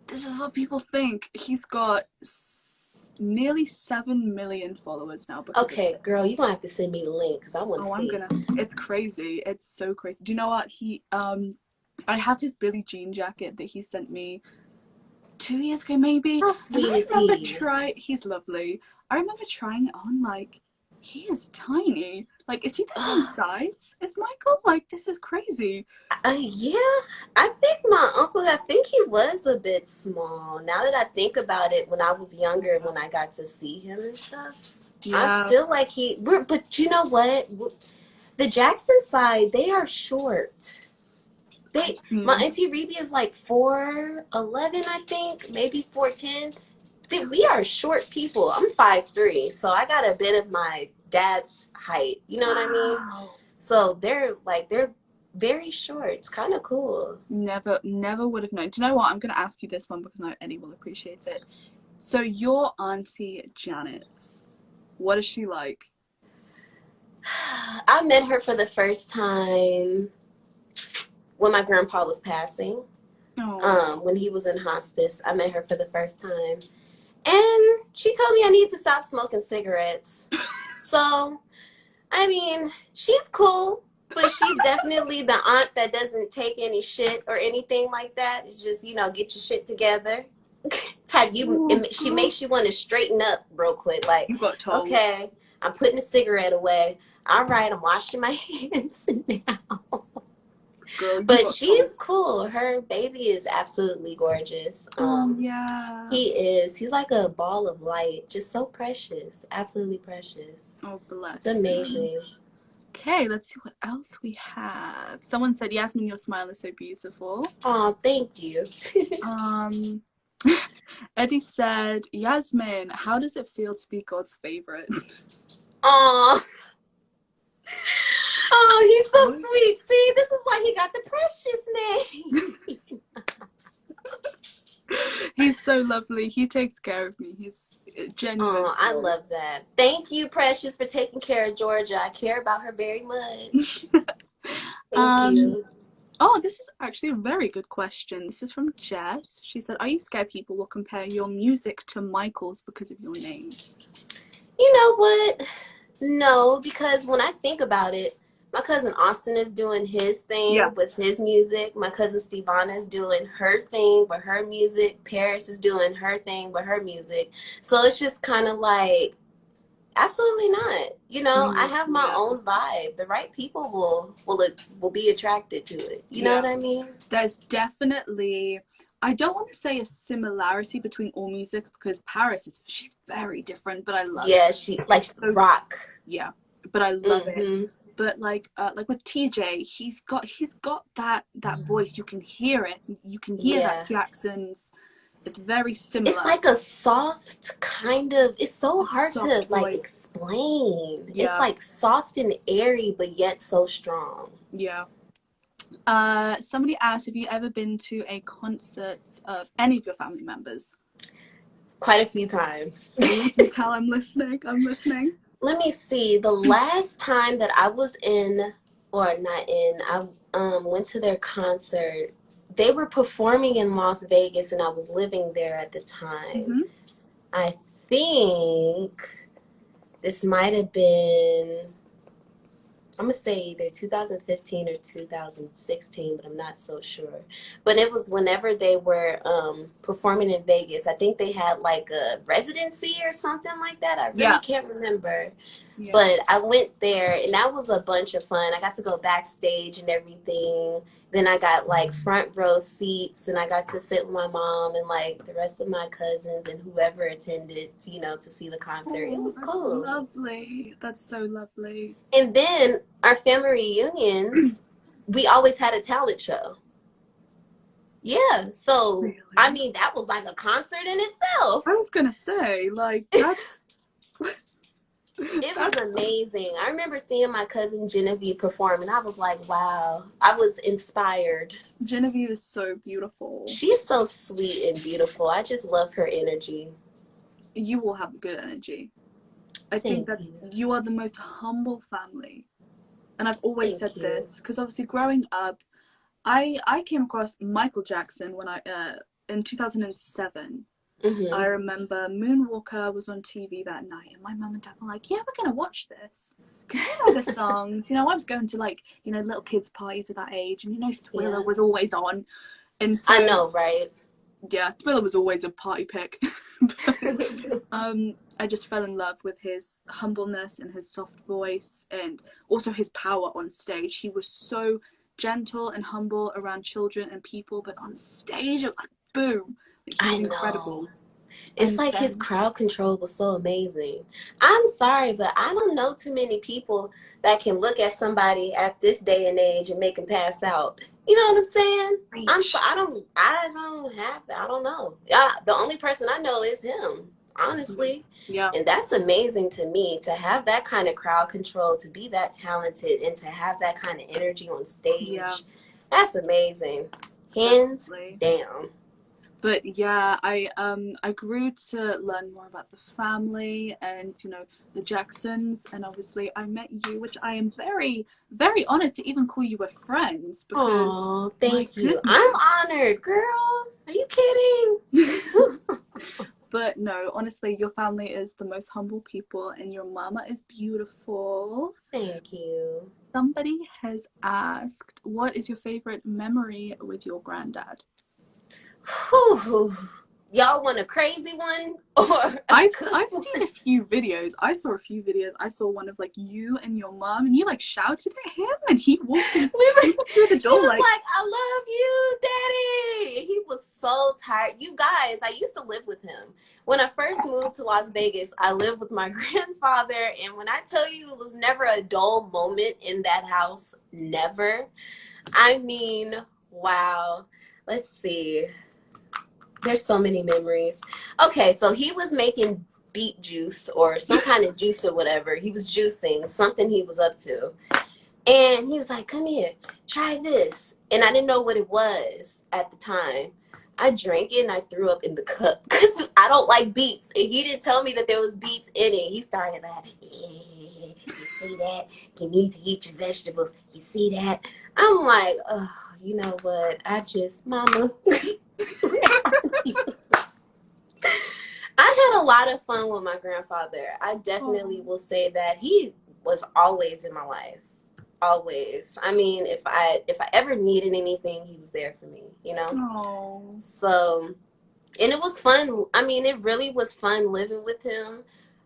This is what people think. He's got nearly 7 million followers now. Okay, girl, you're gonna have to send me the link because I want to see. I'm gonna. It's crazy. It's so crazy. Do you know what? I have his Billie Jean jacket that he sent me 2 years ago, maybe. How sweet And I is remember he? He's lovely. I remember trying it on. Like, he is tiny. Like, is he the same size as Michael? Like, this is crazy. Yeah, I think he was a bit small. Now that I think about it, when I was younger, when I got to see him and stuff, Yeah. I feel like but you know what? The Jackson side, they are short. My auntie Reby is like 4'11", I think, maybe 4'10". We are short people. I'm 5'3", so I got a bit of my dad's height. You know what I mean? So they're very short. It's kind of cool. Never would have known. Do you know what? I'm going to ask you this one because I know Eddie will appreciate it. So your auntie Janet, what is she like? I met her for the first time when my grandpa was passing. When he was in hospice, I met her for the first time. And she told me I need to stop smoking cigarettes. So, I mean, she's cool. But she's definitely the aunt that doesn't take any shit or anything like that. It's just, get your shit together. Type she makes you want to straighten up real quick. Like, you got told. Okay, I'm putting a cigarette away. All right, I'm washing my hands now. Girl, but she's cool. Her baby is absolutely gorgeous. Yeah. He is. He's like a ball of light. Just so precious. Absolutely precious. Oh, bless. It's amazing. Okay, let's see what else we have. Someone said, Yasmin, your smile is so beautiful. Oh, thank you. Eddie said, Yasmin, how does it feel to be God's favorite? Oh, he's so sweet. See, this is why he got the precious name. He's so lovely. He takes care of me. He's genuine. Oh, I love that. Thank you, Precious, for taking care of Georgia. I care about her very much. Thank you. Oh, this is actually a very good question. This is from Jess. She said, are you scared people will compare your music to Michael's because of your name? You know what? No, because when I think about it, my cousin Austin is doing his thing with his music. My cousin Stevana is doing her thing with her music. Paris is doing her thing with her music. So it's just kind of like, absolutely not. I have my own vibe. The right people will be attracted to it. You know what I mean? There's definitely, I don't want to say a similarity between all music because Paris she's very different, but I love it. Yeah, she likes rock. Yeah, but I love it. But like with TJ, he's got that voice. You can hear it. You can hear that Jackson's. It's very similar. It's like a soft kind of. It's so hard to like explain. Yeah. It's like soft and airy, but yet so strong. Yeah. Somebody asked, have you ever been to a concert of any of your family members? Quite a few times. You can tell I'm listening. I'm listening. Let me see. The last time that I was I went to their concert. They were performing in Las Vegas, and I was living there at the time. I think this might have been, I'm gonna say either 2015 or 2016, but I'm not so sure. But it was whenever they were performing in Vegas. I think they had like a residency or something like that. I really Yeah. can't remember. Yeah. But I went there and that was a bunch of fun. I got to go backstage and everything. Then I got like front row seats and I got to sit with my mom and like the rest of my cousins and whoever attended, you know, to see the concert. It was That's cool. lovely. That's so lovely. And then our family reunions, we always had a talent show. Yeah. So, Really? I mean, that was like a concert in itself. I was gonna say, like, that's It was amazing. I remember seeing my cousin Genevieve perform, and I was like, wow. I was inspired. Genevieve is so beautiful. She's so sweet and beautiful. I just love her energy. You will have good energy. I think you are the most humble family. And I've always said this, because obviously growing up, I came across Michael Jackson when in 2007. Mm-hmm. I remember Moonwalker was on TV that night, and my mum and dad were like, yeah, we're going to watch this. Because you know the songs. You know, I was going to, like, you know, little kids' parties at that age, and, you know, Thriller was always on. And so, I know, right? Yeah, Thriller was always a party pick. But, I just fell in love with his humbleness and his soft voice, and also his power on stage. He was so gentle and humble around children and people, but on stage, it was like, boom. He was incredible. It's like his crowd control was so amazing. I'm sorry, but I don't know too many people that can look at somebody at this day and age and make them pass out. You know what I'm saying? I don't have that. I don't know. The only person I know is him, honestly. Yeah. And that's amazing to me, to have that kind of crowd control, to be that talented, and to have that kind of energy on stage. Yeah. That's amazing. Hands down. But yeah, I grew to learn more about the family and, you know, the Jacksons, and obviously I met you, which I am very, very honored to even call you a friend. Because, oh, thank you. I'm honored, girl. Are you kidding? But no, honestly, your family is the most humble people, and your mama is beautiful. Thank you. Somebody has asked, what is your favorite memory with your granddad? Whew. Y'all want a crazy one? Or I've seen a few videos. I saw a few videos. I saw one of like you and your mom, and you like shouted at him, and he walked through the door. She was like, I love you, Daddy. He was so tired. You guys, I used to live with him. When I first moved to Las Vegas, I lived with my grandfather, and when I tell you, it was never a dull moment in that house. Never. I mean, wow. Let's see. There's so many memories. Okay, so he was making beet juice or some kind of juice or whatever. He was juicing, something he was up to. And he was like, come here, try this. And I didn't know what it was at the time. I drank it and I threw up in the cup because I don't like beets. And he didn't tell me that there was beets in it. He started like, you see that? You need to eat your vegetables. You see that? I'm like, oh, you know what? Mama. I had a lot of fun with my grandfather. I definitely will say that he was always in my life. Always. I mean, if I ever needed anything, he was there for me, you know? Oh. So, and it was fun. I mean, it really was fun living with him.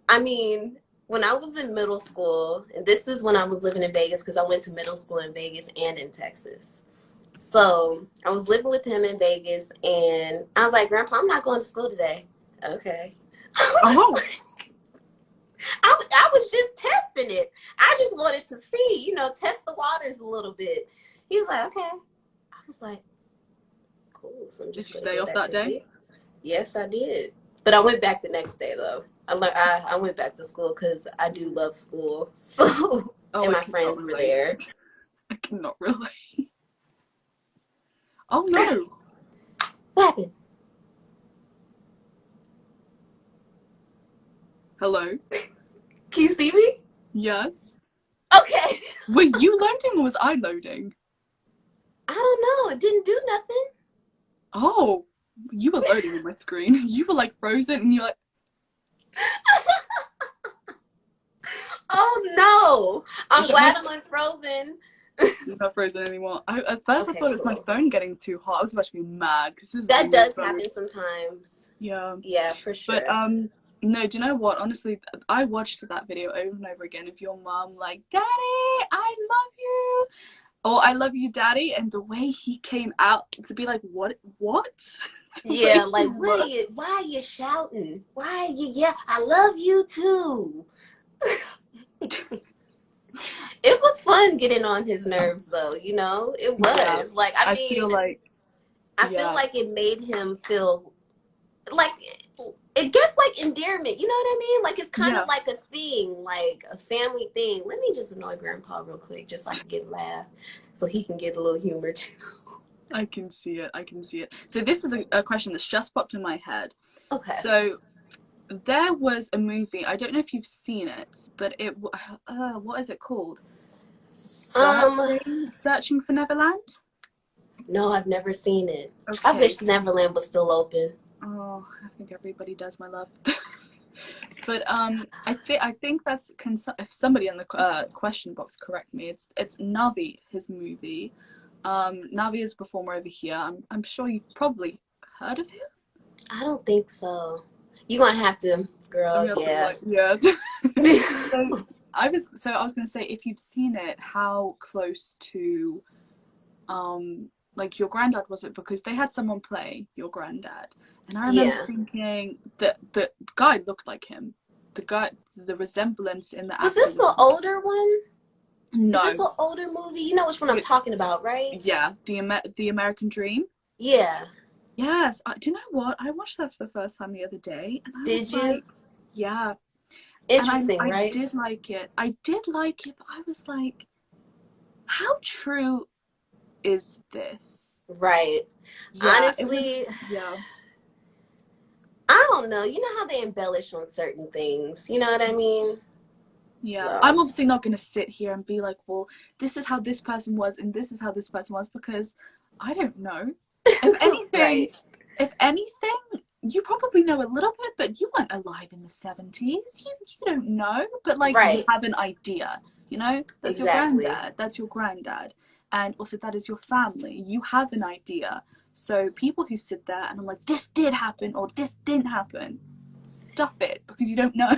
I mean, when I was in middle school, and this is when I was living in Vegas because I went to middle school in Vegas and in Texas. So I was living with him in Vegas, and I was like, Grandpa, I'm not going to school today. Okay. Oh. I was just testing it. I just wanted to see, you know, test the waters a little bit. He was like, okay. I was like, cool. So I'm just Did you stay off that day? Sleep. Yes, I did. But I went back the next day, though. I went back to school because I do love school. So, and my friends were there. I cannot relate. Oh, no. What happened? Hello? Can you see me? Yes. Okay. Were you loading or was I loading? I don't know. It didn't do nothing. Oh, you were loading on my screen. You were like frozen and you're like... Oh no! I'm glad I'm unfrozen. You're not frozen anymore. At first, I Okay, thought it was my cool. phone getting too hot. I was about to be mad because this is a That new does phone. happen sometimes. Yeah. Yeah, for But sure. no, do you know what? Honestly, I watched that video over and over again of your mom like, "Daddy, I love you," or "I love you, Daddy," and the way he came out to be like, "What? What?" The way Yeah, he like what are looked. you? Why are you shouting? Why are you? Yeah, I love you too. It was fun getting on his nerves, though. You know, it Yeah, was like I I mean, feel like I feel yeah, like it made him feel like it gets like endearment. You know what I mean? Like it's kind yeah. of like a thing, like a family thing. Let me just annoy Grandpa real quick, just so I can get a laugh, so he can get a little humor too. I can see it. I can see it. So this is a question that's just popped in my head. Okay. So there was a movie. I don't know if you've seen it, but what is it called? Um, Searching for Neverland. no, I've never seen it. I Okay. wish Neverland was still open. Oh, I think everybody does, my love. But I think that's if somebody in the question box correct me, it's Navi, his movie. Navi is a performer over here. I'm sure you've probably heard of him. I don't think so. You gonna have to, girl. You have to Yeah. like yeah. So I was gonna say if you've seen it, how close to like your granddad was it? Because they had someone play your granddad, and I remember Yeah. thinking that the guy looked like him. The resemblance in the Was actor this was the older one? Is this no, the older movie? You know which one I'm talking about, right? yeah, the American Dream. Yeah. Yes, do you know what? I watched that for the first time the other day, and I was Did you? like, yeah, and Interesting, I right? did like it. I did like it, but I was like, how true is this? Right. Yeah, it was. Honestly, Yeah, I don't know. You know how they embellish on certain things. You know what I mean? yeah. So, I'm obviously not gonna sit here and be like, well, this is how this person was, and this is how this person was, because I don't know. If anything, right. if anything, you probably know a little bit, but you weren't alive in the 70s. You don't know, but like you Right. have an idea. You know, that's your Exactly. granddad. That's your granddad, and also that is your family. You have an idea. So people who sit there and I'm like, this did happen or this didn't happen, stuff it because you don't know.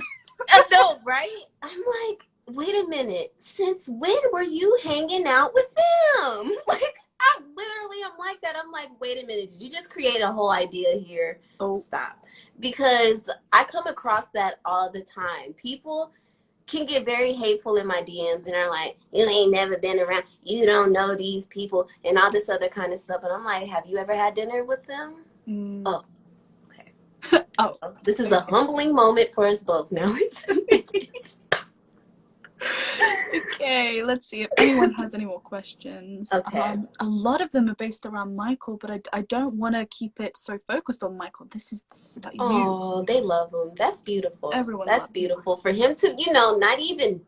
I know, right? I'm like, wait a minute. Since when were you hanging out with them? Like, I literally am like that. I'm like, wait a minute. Did you just create a whole idea here? Oh, Stop. Because I come across that all the time. People can get very hateful in my DMs and are like, you ain't never been around. You don't know these people and all this other kind of stuff. And I'm like, have you ever had dinner with them? mm. Oh, okay. Oh, This is a okay. humbling moment for us both now. Okay, let's see if anyone has any more questions. Okay. A lot of them are based around Michael, but I don't want to keep it so focused on Michael. This is about you. Oh, they love him. That's beautiful. Everyone That's loves him. beautiful for him to, not even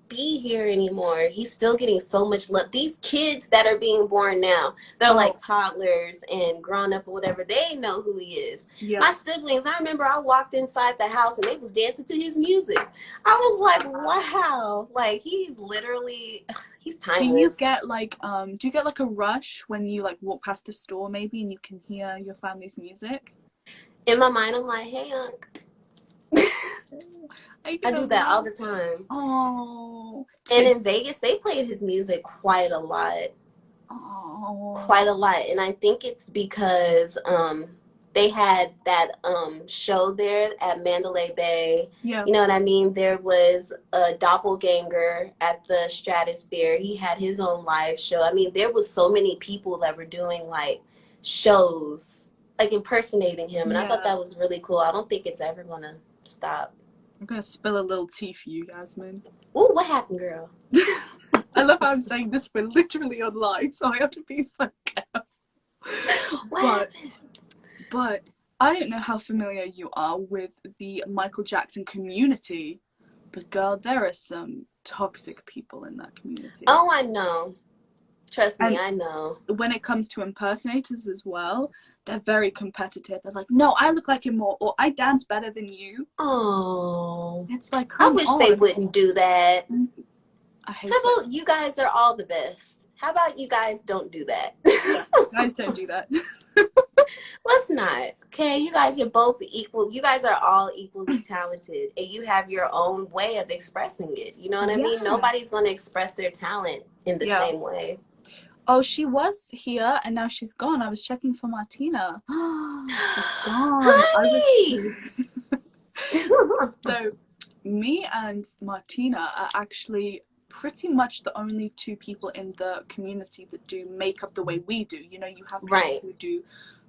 be here anymore. He's still getting so much love. These kids that are being born now, they're like Oh, toddlers and grown up or whatever. They know who he is. yeah. My siblings, I remember I walked inside the house and they was dancing to his music. I was like, wow. Like he's literally, he's Do you timeless. get like a rush when you like walk past a store maybe and you can hear your family's music? In my mind, I'm like, hey, Unc. Are you I gonna do that all laugh? the time. Oh, And so in Vegas, they played his music quite a lot. oh, Quite a lot. And I think it's because they had that show there at Mandalay Bay. yeah, You know what I mean? There was a doppelganger at the Stratosphere. He had his own live show. I mean, there was so many people that were doing like shows, like impersonating him. And I thought yeah. that was really cool. I don't think it's ever going to stop. I'm gonna spill a little tea for you, Yasmin. Ooh, what happened, girl? I love how I'm saying this. We're literally on live, so I have to be so careful. What But happened? but I don't know how familiar you are with the Michael Jackson community, but girl, there are some toxic people in that community. Oh, I know. Trust me, And I know. when it comes to impersonators as well, they're very competitive. They're like, no, I look like him more, or I dance better than you. Oh, It's like, I come wish they on. wouldn't do that. I hate How it. about you guys are all the best? How about you guys don't do that? Yeah, guys don't do that. Let's not. Okay, you guys are both equal. You guys are all equally talented, and you have your own way of expressing it. You know what I mean? Yeah. Nobody's going to express their talent in the Yeah. same way. Oh, she was here and now she's gone. I was checking for Martina. She's gone. Honey! So, me and Martina are actually pretty much the only two people in the community that do makeup the way we do. You know, you have people Right. who do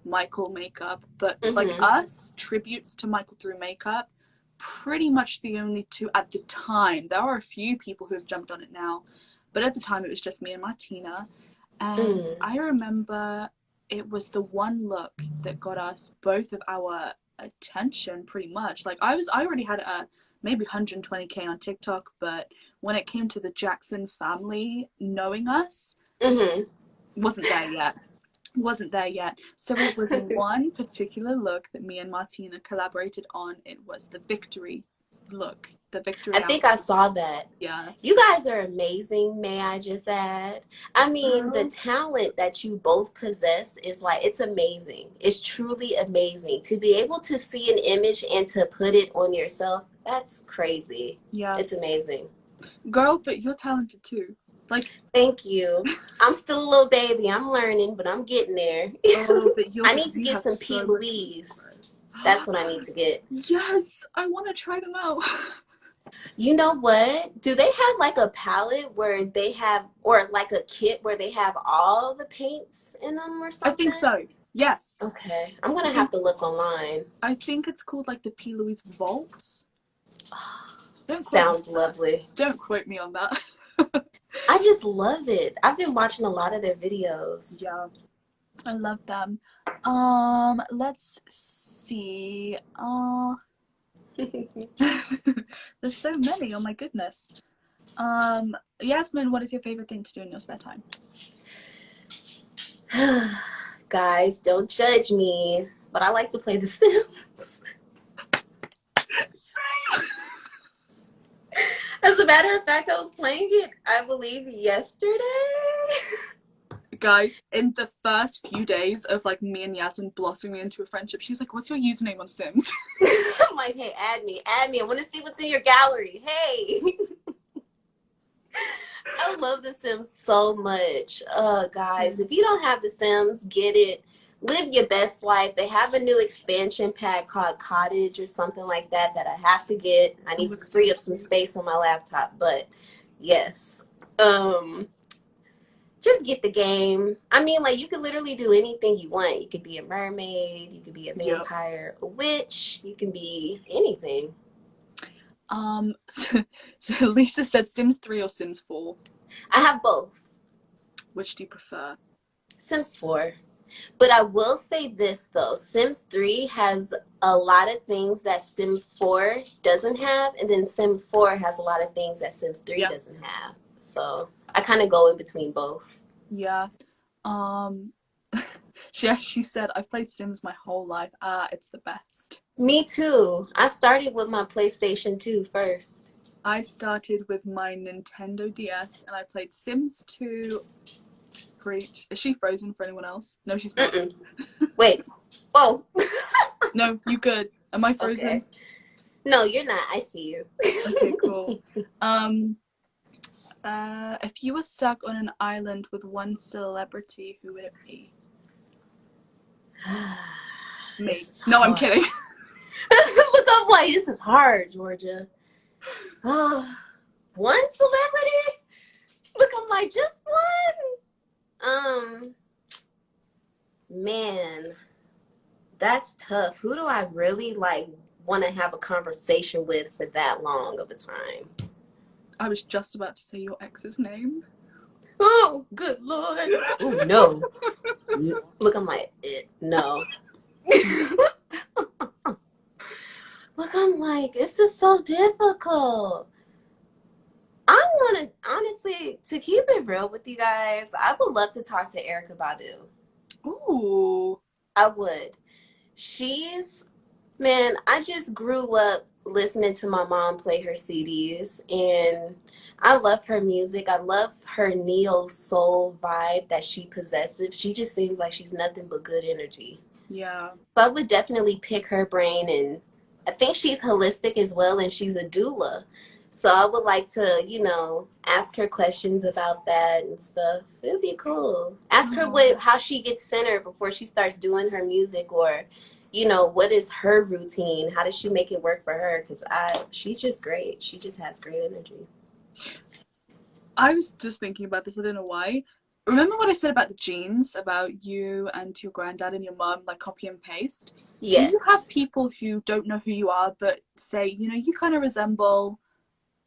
Michael makeup, but like Mm-hmm. us, tributes to Michael through makeup, pretty much the only two at the time. There are a few people who have jumped on it now, but at the time it was just me and Martina. And I remember it was the one look that got us both of our attention pretty much. Like I already had maybe 120K on TikTok, but when it came to the Jackson family knowing us, wasn't there yet. So it was one particular look that me and Martina collaborated on. It was the victory look, the victory I think outfit. I saw that. Yeah. You guys are amazing, may I just add. I mean, the talent that you both possess is like, it's amazing. It's truly amazing. To be able to see an image and to put it on yourself, that's crazy. Yeah. It's amazing. Girl, but you're talented too. Like, thank you. I'm still a little baby. I'm learning, but I'm getting there. Oh, but I need to get some P. Louise. That's what I need to get. Yes, I want to try them out. You know what? Do they have like a palette where they have, or like a kit where they have all the paints in them or something? I think so. Yes. Okay. I'm going to have to look online. I think it's called like the P. Louise Vault. Sounds lovely. Don't quote me on that. I just love it. I've been watching a lot of their videos. Yeah. I love them. Let's see. There's so many. Oh my goodness. Yasmin, what is your favorite thing to do in your spare time? Guys, don't judge me, but I like to play The Sims. Same. As a matter of fact, I was playing it, I believe, yesterday. Guys, in the first few days of like me and Yasmin blossoming into a friendship, she was like, "What's your username on Sims?" I'm like, "Hey, add me. I want to see what's in your gallery. Hey." I love The Sims so much. Guys, if you don't have The Sims, get it. Live your best life. They have a new expansion pack called Cottage or something like that I have to get. I need to free up some space on my laptop, but yes. Just get the game. I mean, like, you could literally do anything you want. You could be a mermaid, you could be a vampire, a witch, you can be anything. So Lisa said Sims 3 or Sims 4? I have both. Which do you prefer? Sims 4. But I will say this, though. Sims 3 has a lot of things that Sims 4 doesn't have, and then Sims 4 has a lot of things that Sims 3 doesn't have. So I kind of go in between both. Yeah. She said, "I've played Sims my whole life. It's the best." Me too. I started with my PlayStation 2 first. I started with my Nintendo DS, and I played Sims 2. Preach. Is she frozen for anyone else? No, she's not. Wait. Oh. No, you good. Am I frozen? Okay. No, you're not. I see you. Okay, cool. If you were stuck on an island with one celebrity, who would it be? Me. No, I'm kidding. Look, I'm like, this is hard, Georgia. One celebrity? Look, I'm like, just one? Man, that's tough. Who do I really like want to have a conversation with for that long of a time? I was just about to say your ex's name. Oh, good Lord. Oh, no. Look, I'm like, no. Look, I'm like, this is so difficult. I want to, honestly, to keep it real with you guys, I would love to talk to Erica Badu. Ooh. I would. She's, man, I just grew up listening to my mom play her CDs, and I love her music. I love her neo soul vibe that she possesses. She just seems like she's nothing but good energy. Yeah. So I would definitely pick her brain, and I think she's holistic as well, and she's a doula. So I would like to, ask her questions about that and stuff. It would be cool. Ask her how she gets centered before she starts doing her music, or, what is her routine? How does she make it work for her? Because she's just great. She just has great energy. I was just thinking about this. I don't know why. Remember what I said about the genes, about you and your granddad and your mom, like copy and paste? Yes. Do you have people who don't know who you are, but say, you kind of resemble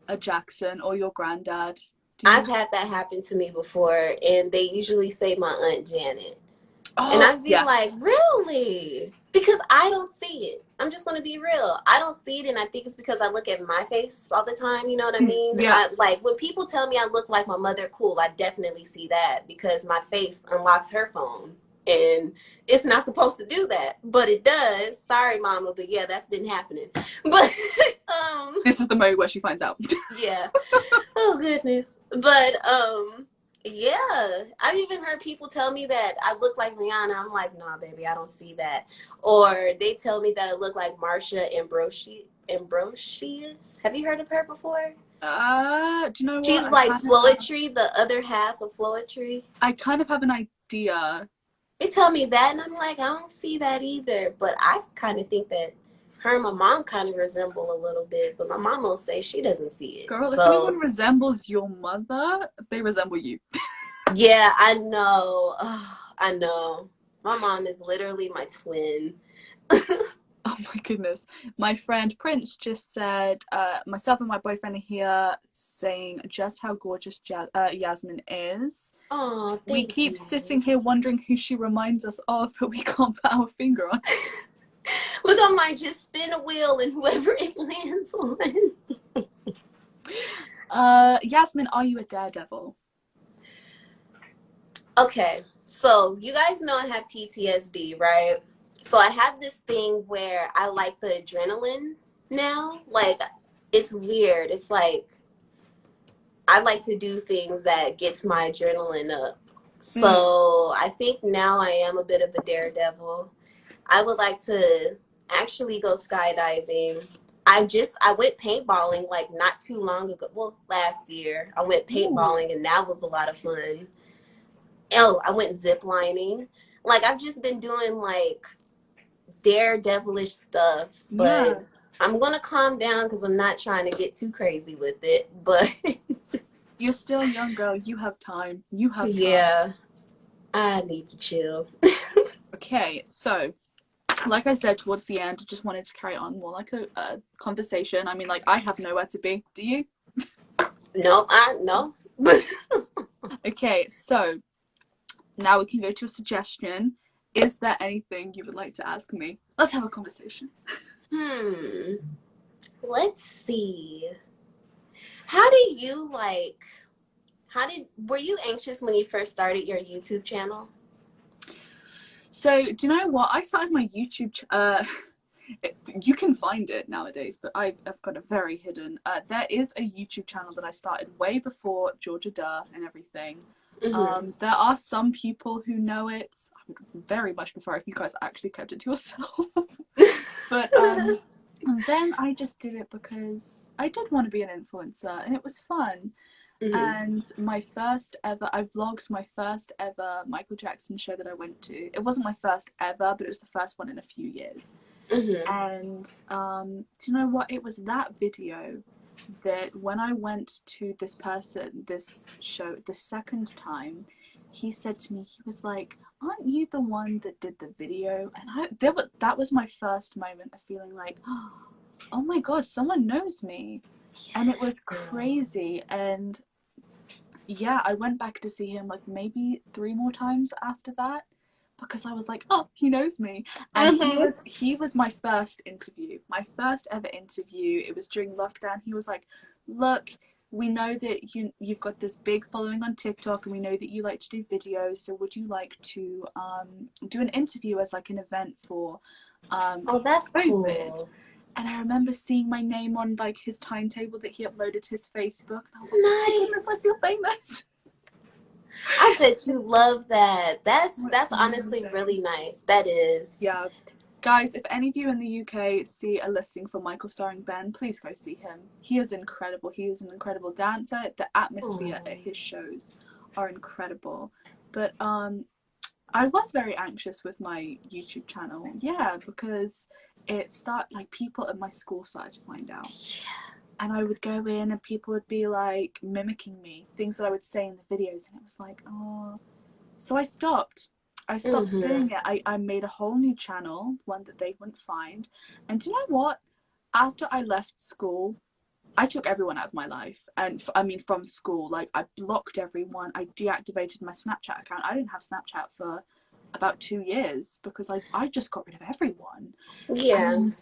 a Jackson or your granddad? I've had that happen to me before, and they usually say my Aunt Janet. Oh, and I'd be yes. like, really? Because I don't see it. I'm just going to be real. I don't see it, and I think it's because I look at my face all the time. You know what I mean? Yeah. When people tell me I look like my mother, cool, I definitely see that because my face unlocks her phone. And it's not supposed to do that, but it does. Sorry, mama, but yeah, that's been happening. But this is the moment where she finds out. Yeah. Oh goodness. But yeah, I've even heard people tell me that I look like Rihanna. I'm like, nah, baby, I don't see that. Or they tell me that I look like Marsha Ambrosius. Have you heard of her before? Do you know what? She's like Floetry, the other half of Floetry. I kind of have an idea. They tell me that, and I'm like, I don't see that either. But I kind of think that her and my mom kind of resemble a little bit, but my mom will say she doesn't see it. Girl, if anyone resembles your mother, they resemble you. Yeah, I know. Oh, I know. My mom is literally my twin. Oh my goodness. My friend Prince just said, myself and my boyfriend are here saying just how gorgeous Yasmin is. Oh, we keep sitting here wondering who she reminds us of, but we can't put our finger on it. Look, I might just spin a wheel and whoever it lands on. Yasmin, are you a daredevil? Okay, so you guys know I have PTSD, right? So I have this thing where I like the adrenaline now. Like, it's weird. It's like I like to do things that gets my adrenaline up. So I think now I am a bit of a daredevil. I would like to actually go skydiving. I went paintballing like not too long ago. Well, last year I went paintballing and that was a lot of fun. Oh, I went ziplining. Like, I've just been doing like daredevilish stuff, but I'm gonna calm down because I'm not trying to get too crazy with it. But you're still young, girl. You have time. You have time. Yeah, I need to chill. Okay, so like I said towards the end, I just wanted to carry on more like a conversation. I mean, like, I have nowhere to be. Do you? No, no. Okay, so now we can go to a suggestion. Is there anything you would like to ask me? Let's have a conversation. Let's see. Were you anxious when you first started your YouTube channel? So, do you know what? I started my YouTube you can find it nowadays, but I've got it very hidden. There is a YouTube channel that I started way before Georgia Durr and everything. There are some people who know it. I would very much prefer if you guys actually kept it to yourself. But then I just did it because I did want to be an influencer and it was fun. And I vlogged my first ever Michael Jackson show that I went to. It wasn't my first ever, but it was the first one in a few years. And do you know what? It was that video that when I went to this show the second time, he said to me, he was like, aren't you the one that did the video? And that was my first moment of feeling like, oh my god, someone knows me. Yes. And it was crazy. And yeah, I went back to see him like maybe 3 more times after that because I was like, oh, he knows me. And he was my first ever interview. It was during lockdown. He was like, look, we know that you've got this big following on TikTok, and we know that you like to do videos. So would you like to do an interview as like an event for Oh, that's COVID? cool. And I remember seeing my name on like his timetable that he uploaded to his Facebook, and I was like, oh my goodness, I feel famous. I bet you love that. That's That's honestly amazing. really nice. That is. Yeah. Guys, if any of you in the UK see a listing for Michael starring Ben, please go see him. He is incredible. He is an incredible dancer. The atmosphere at his shows are incredible. But I was very anxious with my YouTube channel. Yeah, because people at my school started to find out. Yeah. And I would go in and people would be like mimicking me, things that I would say in the videos, and it was like, oh. So I stopped doing it. I made a whole new channel, one that they wouldn't find. And do you know what? After I left school, I took everyone out of my life. And from school, like I blocked everyone. I deactivated my Snapchat account. I didn't have Snapchat for about 2 years because I just got rid of everyone. Yeah. And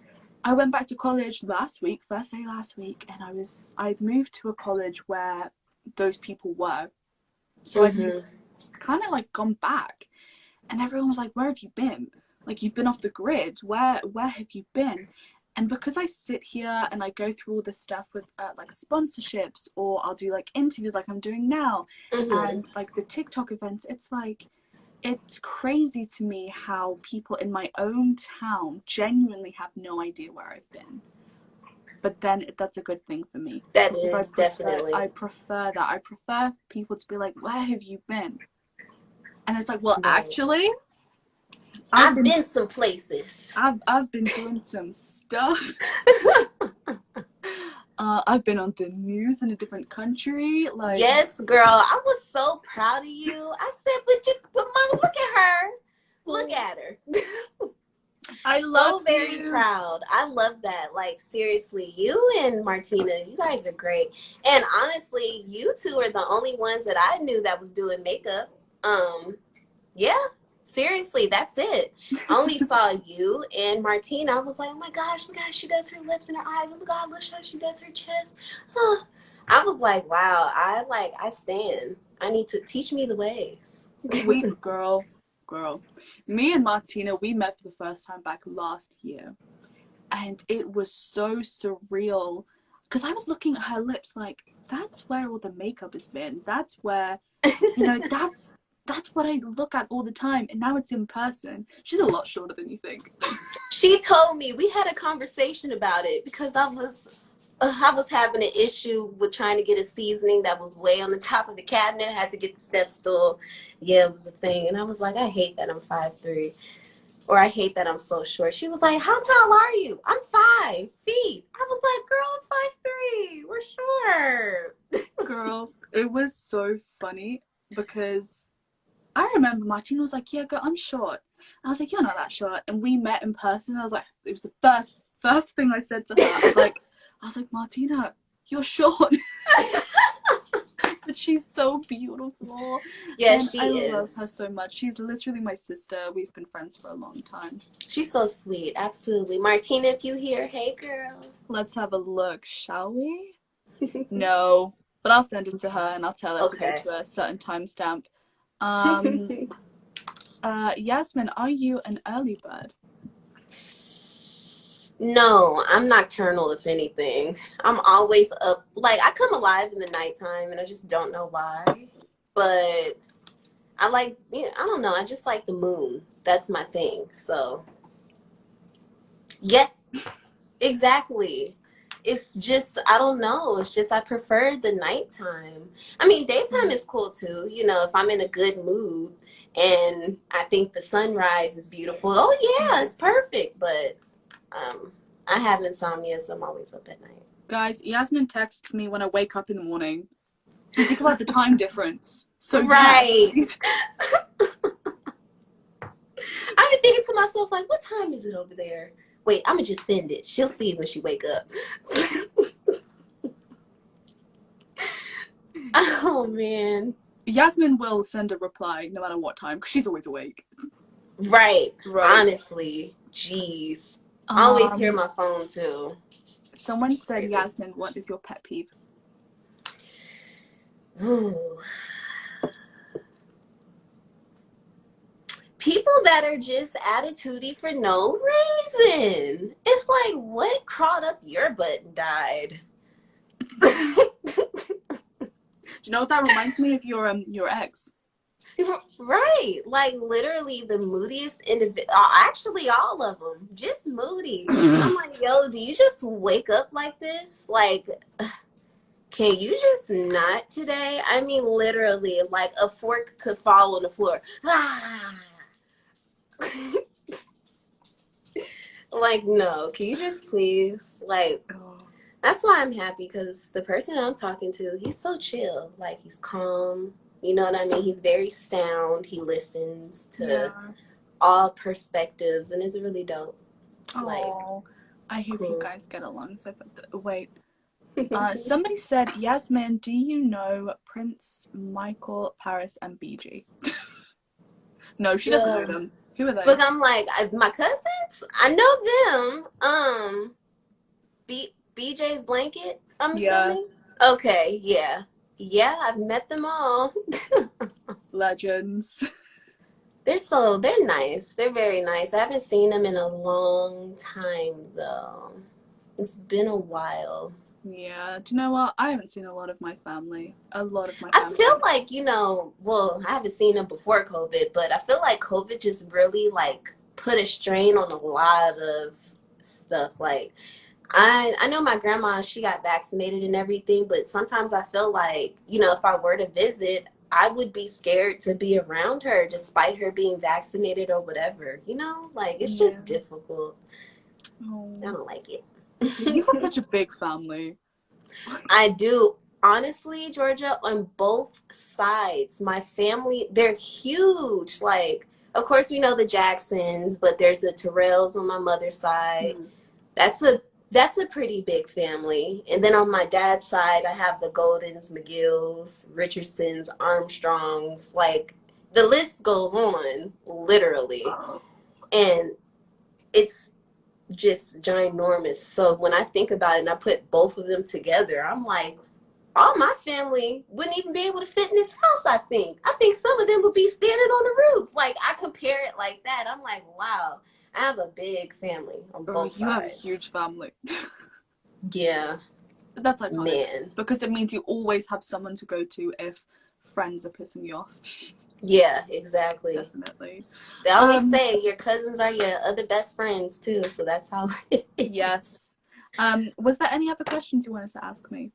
I went back to college last week, first day last week, and I'd moved to a college where those people were. So I'd kind of like gone back. And everyone was like, where have you been? Like, you've been off the grid. Where have you been? And because I sit here and I go through all this stuff with like sponsorships, or I'll do like interviews like I'm doing now, and like the TikTok events, it's like, it's crazy to me how people in my own town genuinely have no idea where I've been. But then that's a good thing for me. That is definitely. I prefer that. I prefer people to be like, where have you been? And it's like, well, actually, I've been some places. I've been doing some stuff. I've been on the news in a different country. Like, yes, girl, I was so proud of you. I said, but mama, look at her. Look at her. I love very proud. I love that. Like, seriously, you and Martina, you guys are great. And honestly, you two are the only ones that I knew that was doing makeup. Yeah, seriously, that's it. I only saw you and Martina. I was like, oh my gosh, look how she does her lips and her eyes. Oh my God, look how she does her chest. Huh. I was like, wow, I stand. I need to teach me the ways. Girl. Me and Martina, we met for the first time back last year. And it was so surreal. Because I was looking at her lips like, that's where all the makeup has been. That's where, that's what I look at all the time. And now it's in person. She's a lot shorter than you think. She told me, we had a conversation about it because I was having an issue with trying to get a seasoning that was way on the top of the cabinet. I had to get the step stool. Yeah, it was a thing. And I was like, I hate that I'm 5'3", or I hate that I'm so short. She was like, how tall are you? I'm 5 feet. I was like, girl, I'm 5'3". We're short. Girl, it was so funny because I remember Martina was like, yeah, girl, I'm short. I was like, you're not that short. And we met in person. I was like, it was the first thing I said to her. I was like, Martina, you're short. But she's so beautiful. Yeah, and she I is. love her so much. She's literally my sister. We've been friends for a long time. She's so sweet. Absolutely. Martina, if you hear, hey, girl. Let's have a look, shall we? No. But I'll send it to her and I'll tell her to go to a certain timestamp. Yasmin, are you an early bird? No, I'm nocturnal, if anything. I'm always up. Like, I come alive in the nighttime, and I just don't know why. But I like, I don't know. I just like the moon. That's my thing. So, yeah, exactly. It's just, I don't know. It's just I prefer the nighttime. I mean, daytime is cool, too. If I'm in a good mood and I think the sunrise is beautiful. Oh, yeah, it's perfect. But I have insomnia, so I'm always up at night. Guys, Yasmin texts me when I wake up in the morning. So think about the time difference. So right. Yeah. I've been thinking to myself, like, what time is it over there? Wait, I'm gonna just send it. She'll see it when she wake up. Oh man. Yasmin will send a reply no matter what time because she's always awake. Right. Honestly, jeez. I always hear my phone too. Someone said, Yasmin, what is your pet peeve? Ooh. People that are just attitudey for no reason. It's like, what crawled up your butt and died? Do you know what that reminds me of your ex? Right. Like, literally the moodiest individual. Actually, all of them. Just moody. I'm like, yo, do you just wake up like this? Like, can you just not today? I mean, literally, like a fork could fall on the floor. Ah. Like, no, can you just please? Like, that's why I'm happy, because the person I'm talking to, he's so chill. Like, he's calm. You know what I mean? He's very sound. He listens to all perspectives, and it's really dope. Like, Oh, I hope cool. you guys get along. So, wait. Somebody said, Yasmin, do you know Prince, Michael, Paris, and BG? No, she doesn't know them. Who are they? Look, I'm like, my cousins? I know them. BJ's Blanket, I'm assuming? Okay, yeah. Yeah, I've met them all. Legends. They're nice. They're very nice. I haven't seen them in a long time, though. It's been a while. Yeah. Do you know what? I haven't seen a lot of my family. I feel like, well, I haven't seen them before COVID, but I feel like COVID just really, like, put a strain on a lot of stuff. Like, I know my grandma, she got vaccinated and everything, but sometimes I feel like, if I were to visit, I would be scared to be around her despite her being vaccinated or whatever, Like, it's just difficult. Oh. I don't like it. You got such a big family. I do. Honestly, Georgia, on both sides, my family, they're huge. Like, of course, we know the Jacksons, but there's the Terrells on my mother's side. That's a pretty big family. And then on my dad's side, I have the Goldens, McGills, Richardsons, Armstrongs. Like, the list goes on, literally. And it's just ginormous. So when I think about it and I put both of them together, I'm like, all my family wouldn't even be able to fit in this house, I think. I think some of them would be standing on the roof. Like, I compare it like that. I'm like, wow, I have a big family on both sides. You have a huge family. Yeah. That's iconic. Man. Because it means you always have someone to go to if friends are pissing you off. Yeah, exactly. Definitely. They always say your cousins are your other best friends too, so that's how it is. Yes. Was there any other questions you wanted to ask me?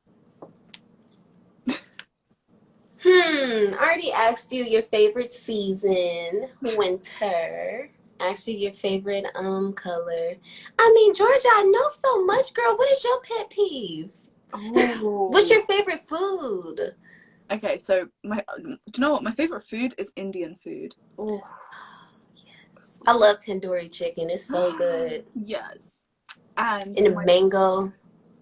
I already asked you your favorite season, winter. Asked you your favorite color. I mean, Georgia, I know so much, girl. What is your pet peeve? Oh. What's your favorite food? Okay, so do you know what? My favorite food is Indian food. Oh, yes. I love tandoori chicken. It's so good. Yes. And a mango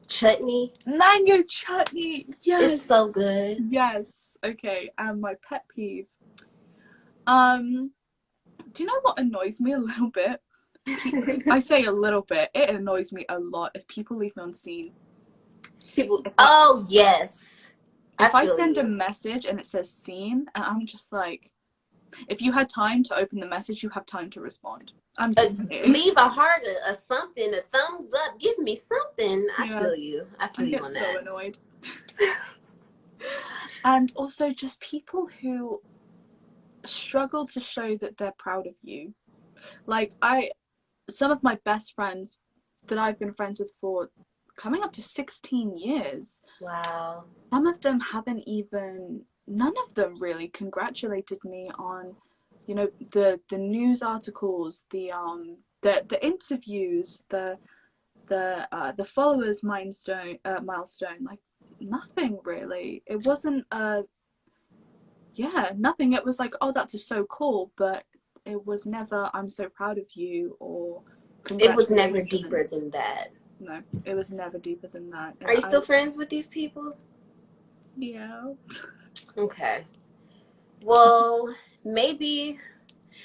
chutney. Mango chutney. Yes. It's so good. Yes. Okay. And my pet peeve. Do you know what annoys me a little bit? I say a little bit. It annoys me a lot if people leave me on scene. Yes. If I send a message and it says seen, and I'm just like, if you had time to open the message, you have time to respond. I'm just leave a heart, a something, a thumbs up, give me something. I feel you. I get on that. So annoyed. And also just people who struggle to show that they're proud of you. Like, some of my best friends that I've been friends with for coming up to 16 years. Wow. Some of them none of them really congratulated me on, the news articles, the interviews, the followers milestone, like nothing really. It wasn't nothing. It was like, oh, that's so cool, but it was never, I'm so proud of you, or it was never deeper than that. No, it was never deeper than that. Are you still friends with these people? Yeah. Okay. Well, maybe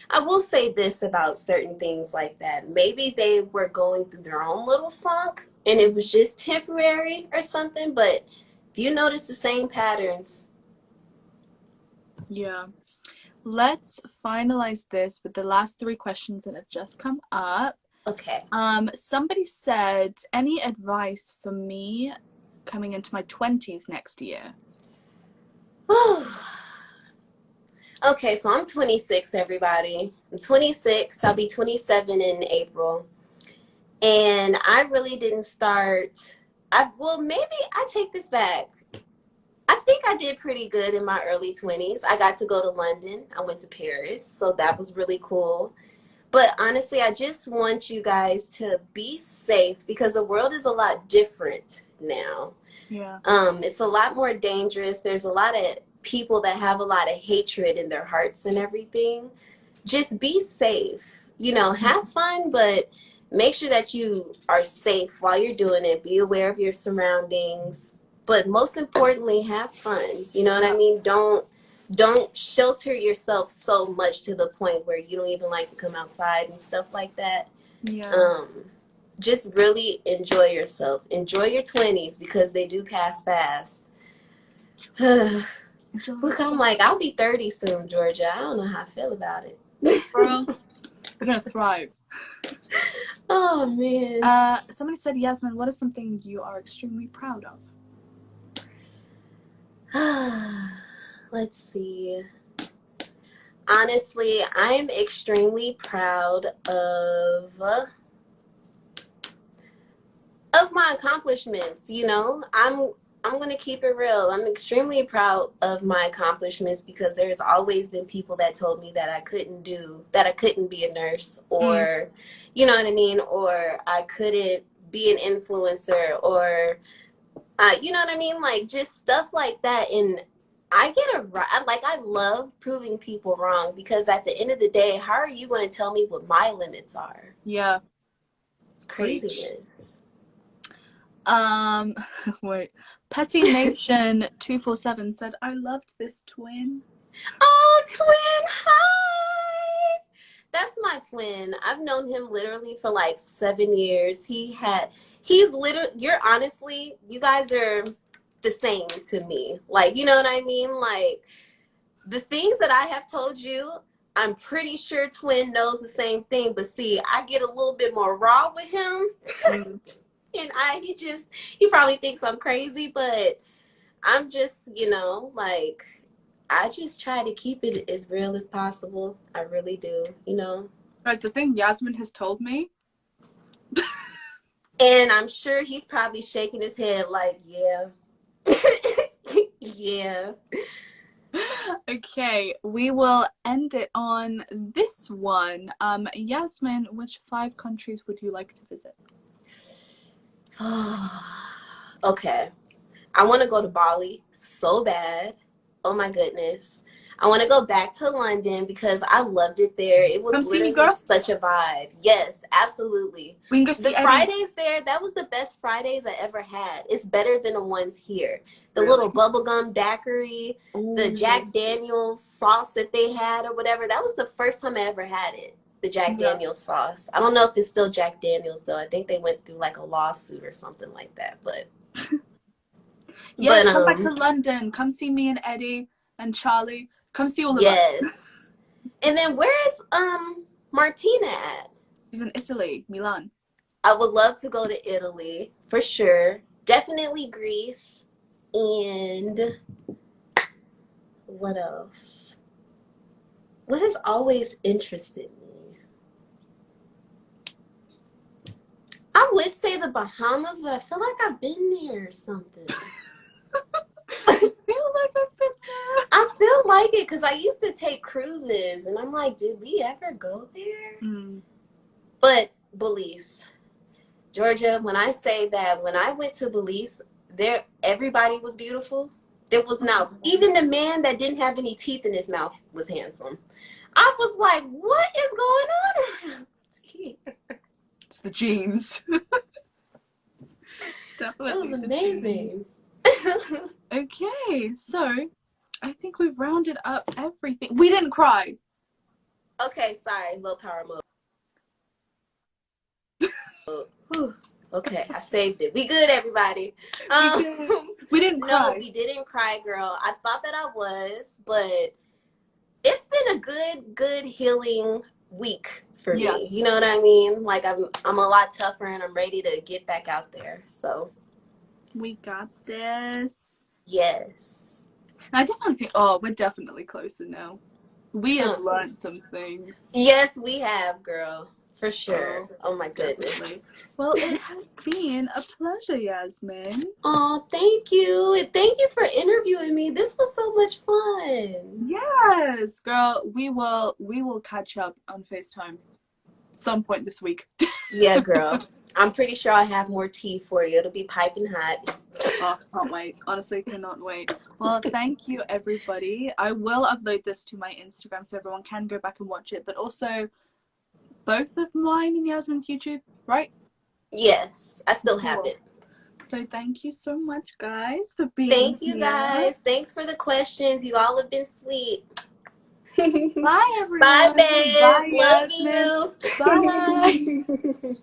I will say this about certain things like that. Maybe they were going through their own little funk and it was just temporary or something, but if you notice the same patterns, Yeah. Let's finalize this with the last 3 questions that have just come up. Okay. Somebody said, any advice for me coming into my 20s next year? Okay, so I'm 26, everybody. I'm 26. I'll be 27 in April. And I really didn't start. Maybe I take this back. I think I did pretty good in my early 20s. I got to go to London. I went to Paris, so that was really cool. But honestly, I just want you guys to be safe because the world is a lot different now. Yeah. It's a lot more dangerous. There's a lot of people that have a lot of hatred in their hearts and everything. Just be safe. You know, have fun, but make sure that you are safe while you're doing it. Be aware of your surroundings. But most importantly, have fun. You know what I mean? Don't shelter yourself so much to the point where you don't even like to come outside and stuff like that. Yeah. Just really enjoy yourself. Enjoy your 20s because they do pass fast. Look, I'm like, I'll be 30 soon, Georgia. I don't know how I feel about it. Girl, you're gonna thrive. Oh, man. Somebody said, Yasmin, what is something you are extremely proud of? Let's see. Honestly, I'm extremely proud of my accomplishments. You know, I'm going to keep it real. I'm extremely proud of my accomplishments because there's always been people that told me that I couldn't be a nurse, or you know what I mean, or I couldn't be an influencer, or you know what I mean, like just stuff like that. And I love proving people wrong because at the end of the day, how are you going to tell me what my limits are? Yeah. It's craziness. Wait. Petty Nation 247 said, I loved this twin. Oh, twin, hi! That's my twin. I've known him literally for like 7 years. You guys are the same to me. Like, you know what I mean? Like, the things that I have told you, I'm pretty sure twin knows the same thing. But see, I get a little bit more raw with him. And he probably thinks I'm crazy, but I'm just, like, I just try to keep it as real as possible. I really do, Guys, the thing Yasmin has told me. And I'm sure he's probably shaking his head like, yeah. Yeah. Okay, we will end it on this one. Yasmin, which 5 countries would you like to visit? Okay. I want to go to Bali so bad. Oh my goodness. I want to go back to London because I loved it there. It was literally such a vibe. Yes, absolutely. We can go see the Fridays there, that was the best Fridays I ever had. It's better than the ones here. The little bubblegum daiquiri, the Jack Daniels sauce that they had or whatever. That was the first time I ever had it. The Jack Daniels sauce. I don't know if it's still Jack Daniels though. I think they went through like a lawsuit or something like that. But yes, come back to London. Come see me and Eddie and Charlie. Come see all of us. Yes. And then where is Martina at? She's in Italy, Milan. I would love to go to Italy for sure. Definitely Greece. And what else? What has always interested me? I would say the Bahamas, but I feel like I've been there or something. I feel like it because I used to take cruises and I'm like, did we ever go there? But Belize, Georgia, when I say that, when I went to Belize, there everybody was beautiful. There was not even the man that didn't have any teeth in his mouth was handsome. I was like, what is going on around here? It's the genes. Definitely. It was amazing. Okay, so I think we've rounded up everything. We didn't cry. Okay, sorry, low power mode. Okay, I saved it. We good, everybody. We didn't cry. No, we didn't cry, girl. I thought that I was, but It's been a good healing week for me. Yes. You know what I mean? Like I'm a lot tougher and I'm ready to get back out there. So We got this. yes. And I definitely think, we're definitely closer now. We have learned some things. Yes, we have, girl. For sure. Oh my goodness. Definitely. Well, it has been a pleasure, Yasmin. Oh, thank you. And thank you for interviewing me. This was so much fun. Yes, girl. We will catch up on FaceTime some point this week. Yeah, girl. I'm pretty sure I have more tea for you. It'll be piping hot. Oh, can't wait. Honestly, cannot wait. Well, thank you, everybody. I will upload this to my Instagram so everyone can go back and watch it, but also both of mine and Yasmin's YouTube, right? Yes, I still have it. So thank you so much, guys, for being Thank you, here. guys. Thanks for the questions. You all have been sweet. Bye, everyone. Bye, babe. Bye, Love Yasmin. you. Bye.